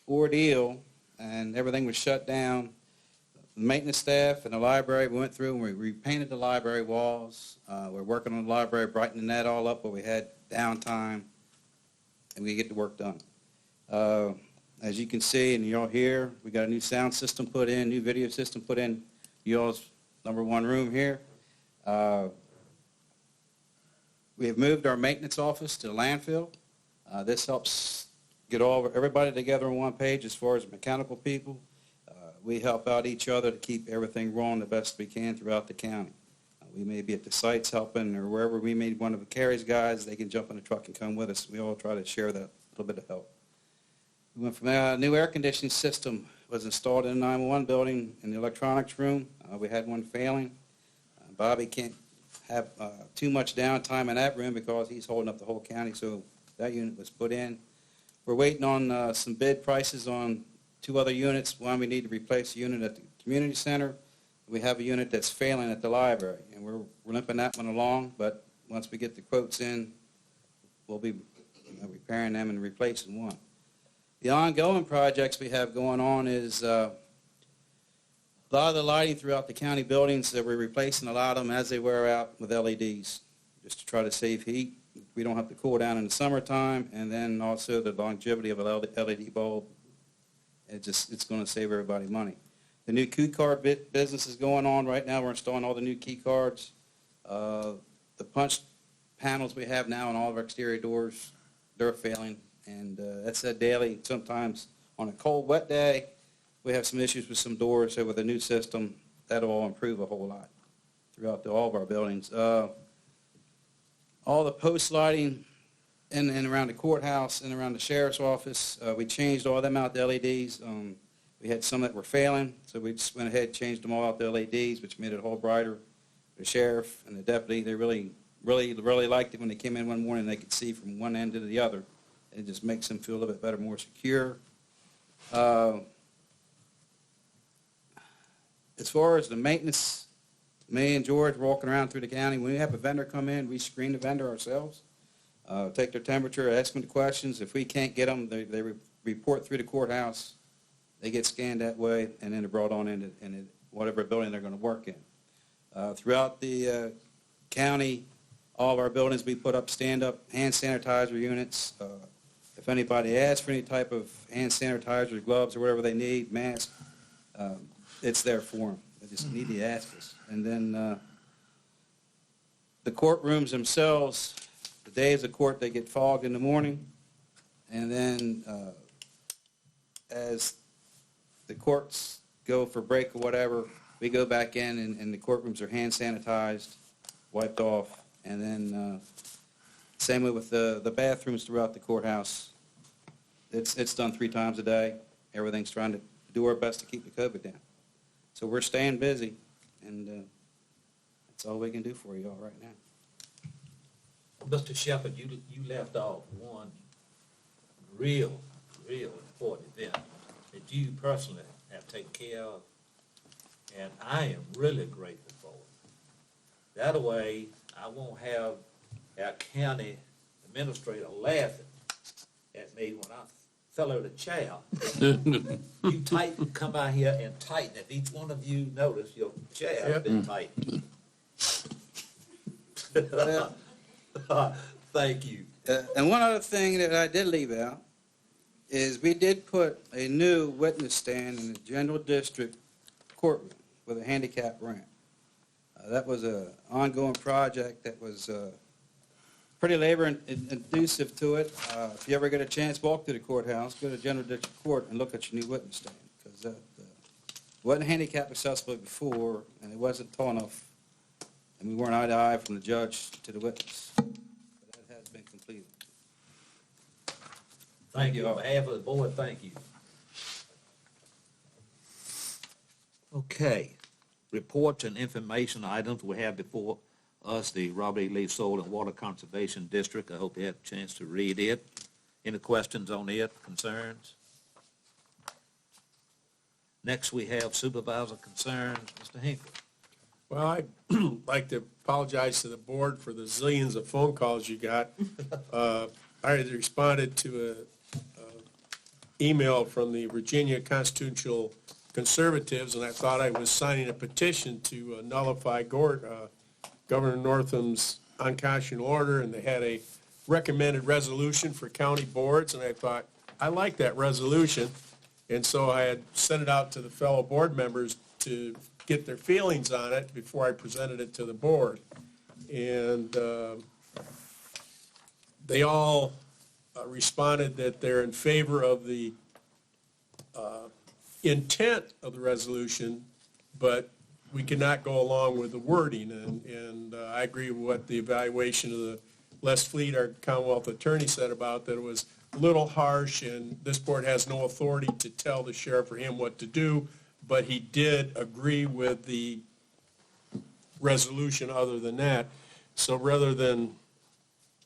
ordeal and everything was shut down, the maintenance staff and the library, we went through and we repainted the library walls. We're working on the library, brightening that all up where we had downtime, and we get the work done. As you can see, and you all hear, we got a new sound system put in, new video system put in. You all's number one room here. We have moved our maintenance office to the landfill. This helps get everybody together on one page as far as mechanical people. We help out each other to keep everything rolling the best we can throughout the county. We may be at the sites helping or wherever we may one of the carries guys, they can jump in the truck and come with us. We all try to share that little bit of help. We went from there, a new air conditioning system was installed in the 911 building in the electronics room. We had one failing. Bobby can't have too much downtime in that room because he's holding up the whole county, so that unit was put in. We're waiting on some bid prices on 2 other units. One, we need to replace a unit at the community center. We have a unit that's failing at the library, and we're limping that one along, but once we get the quotes in, we'll be repairing them and replacing one. The ongoing projects we have going on is a lot of the lighting throughout the county buildings that we're replacing a lot of them as they wear out with LEDs, just to try to save heat. We don't have to cool down in the summertime, and then also the longevity of an LED bulb. It's going to save everybody money. The new key card business is going on right now. We're installing all the new key cards. The punch panels we have now on all of our exterior doors, they're failing. And that's said daily. Sometimes on a cold, wet day, we have some issues with some doors. So with a new system, that'll all improve a whole lot throughout all of our buildings. All the post lighting in and around the courthouse and around the sheriff's office, we changed all them out to LEDs. We had some that were failing, so we just went ahead and changed them all out to LEDs, which made it a whole brighter. The sheriff and the deputy, they really liked it when they came in one morning. They could see from one end to the other. It just makes them feel a little bit better, more secure. As far as the maintenance, me and George walking around through the county, when we have a vendor come in, we screen the vendor ourselves, take their temperature, ask them the questions. If we can't get them, they report through the courthouse. They get scanned that way, and then they're brought on into whatever building they're going to work in. Throughout the county, all of our buildings, we put up stand-up hand sanitizer units. If anybody asks for any type of hand sanitizer, gloves, or whatever they need, mask, it's there for them. They just need to ask us. And then the courtrooms themselves, the days of court, they get fogged in the morning. And then as the courts go for break or whatever, we go back in and the courtrooms are hand sanitized, wiped off. And then same way with the bathrooms throughout the courthouse. It's done 3 times a day. Everything's trying to do our best to keep the COVID down. So we're staying busy, and that's all we can do for you all right now. Mr. Shepherd, you left off one real important event that you personally have taken care of, and I am really grateful for it. That way, I won't have our county administrator laughing at me when I fell out of the chair. You come out here and tighten. If each one of you notice your chair has been tightened. Thank you. And one other thing that I did leave out is we did put a new witness stand in the general district courtroom with a handicap ramp. That was an ongoing project that was pretty labor-intensive to it. If you ever get a chance, walk to the courthouse, go to general district court and look at your new witness stand, because that wasn't handicap accessible before, and it wasn't tall enough, and we weren't eye to eye from the judge to the witness. But that has been completed. Thank you. On behalf of the board, thank you. Okay. Reports and information items we have before us, the Robert E. Lee Soil and Water Conservation District. I hope you had a chance to read it. Any questions on it, concerns? Next, we have supervisor concerns. Mr. Hinkle. Well, I'd like to apologize to the board for the zillions of phone calls you got. I had responded to an email from the Virginia Constitutional Conservatives, and I thought I was signing a petition to nullify Governor Northam's unconstitutional order, and they had a recommended resolution for county boards, and I thought, I like that resolution, and so I had sent it out to the fellow board members to get their feelings on it before I presented it to the board. And they all responded that they're in favor of the intent of the resolution, but we cannot go along with the wording. And I agree with what the evaluation of the Les Fleet, our Commonwealth attorney, said about that it was a little harsh, and this board has no authority to tell the sheriff or him what to do, but he did agree with the resolution other than that. So rather than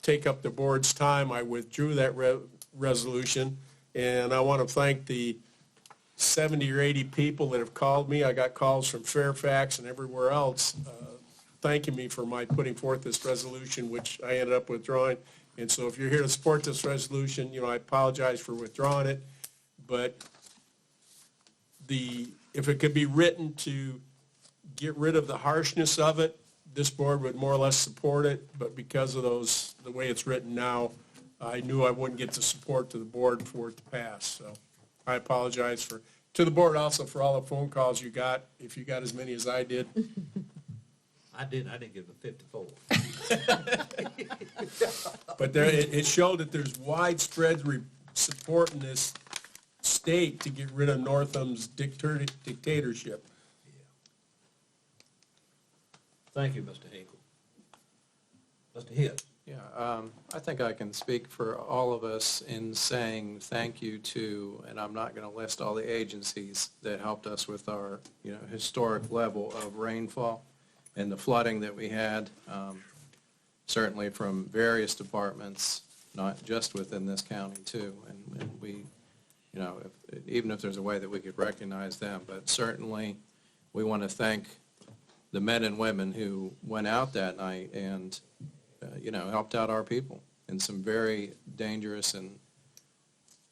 take up the board's time, I withdrew that resolution, and I want to thank the 70 or 80 people that have called me. I got calls from Fairfax and everywhere else thanking me for my putting forth this resolution, which I ended up withdrawing. And so if you're here to support this resolution, I apologize for withdrawing it, but if it could be written to get rid of the harshness of it, this board would more or less support it, but because of the way it's written now, I knew I wouldn't get the support to the board for it to pass. So I apologize to the board also for all the phone calls you got, if you got as many as I did. I didn't give it 54. But it showed that there's widespread support in this state to get rid of Northam's dictatorship. Thank you, Mr. Hinkle. Mr. Hill. Yeah, I think I can speak for all of us in saying thank you to, and I'm not going to list all the agencies that helped us with our, historic level of rainfall and the flooding that we had, certainly from various departments, not just within this county too. And we, even if there's a way that we could recognize them, but certainly we want to thank the men and women who went out that night and helped out our people in some very dangerous and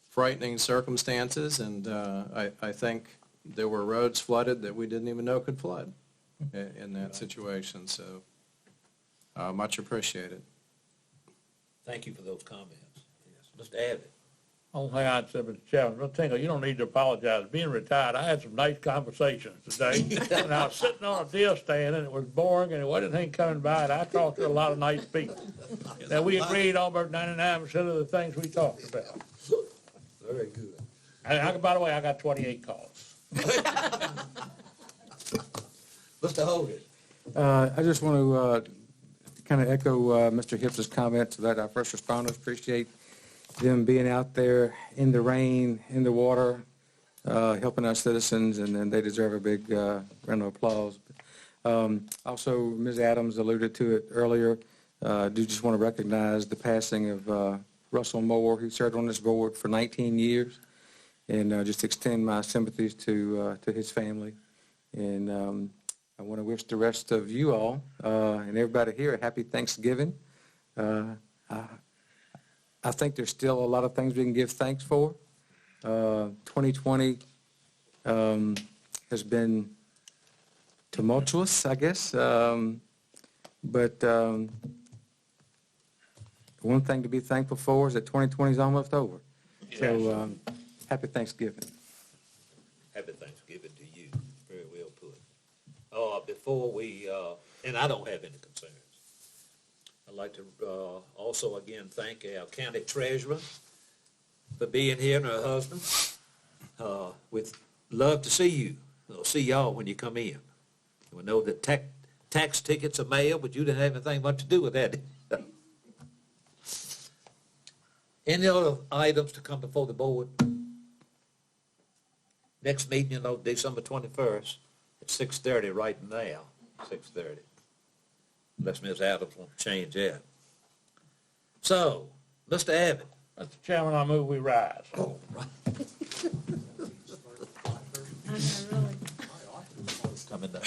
frightening circumstances. And I think there were roads flooded that we didn't even know could flood in that situation. So much appreciated. Thank you for those comments. Yes. Mr. Abbott. Only thing I'd say, Mr. Chairman, Mr. Tingle, you don't need to apologize. Being retired, I had some nice conversations today. And I was sitting on a deer stand, and it was boring, and there wasn't anything coming by, and I talked to a lot of nice people. Now, we agreed on about 99% of the things we talked about. Very good. And by the way, I got 28 calls. Mr. Hogan. I just want to kind of echo Mr. Hipps's comments that our first responders appreciate them being out there in the rain, in the water, helping our citizens, and they deserve a big round of applause. Also, Ms. Adams alluded to it earlier. I do just want to recognize the passing of Russell Moore, who served on this board for 19 years, and just extend my sympathies to his family. And I want to wish the rest of you all and everybody here a happy Thanksgiving. I think there's still a lot of things we can give thanks for. 2020 has been tumultuous, I guess. But the one thing to be thankful for is that 2020 is almost over. So happy Thanksgiving. Happy Thanksgiving to you. Very well put. Before we, and I don't have any concerns. I'd like to also again thank our county treasurer for being here and her husband. We'd love to see you, or see y'all when you come in. We know that tax tickets are mailed, but you didn't have anything much to do with that. Any other items to come before the board? Next meeting, December 21st at 6:30 right now, 6:30. Unless Ms. Adams wants to change that. So, Mr. Abbott. Mr. Chairman, I move we rise. Oh, right. Coming down.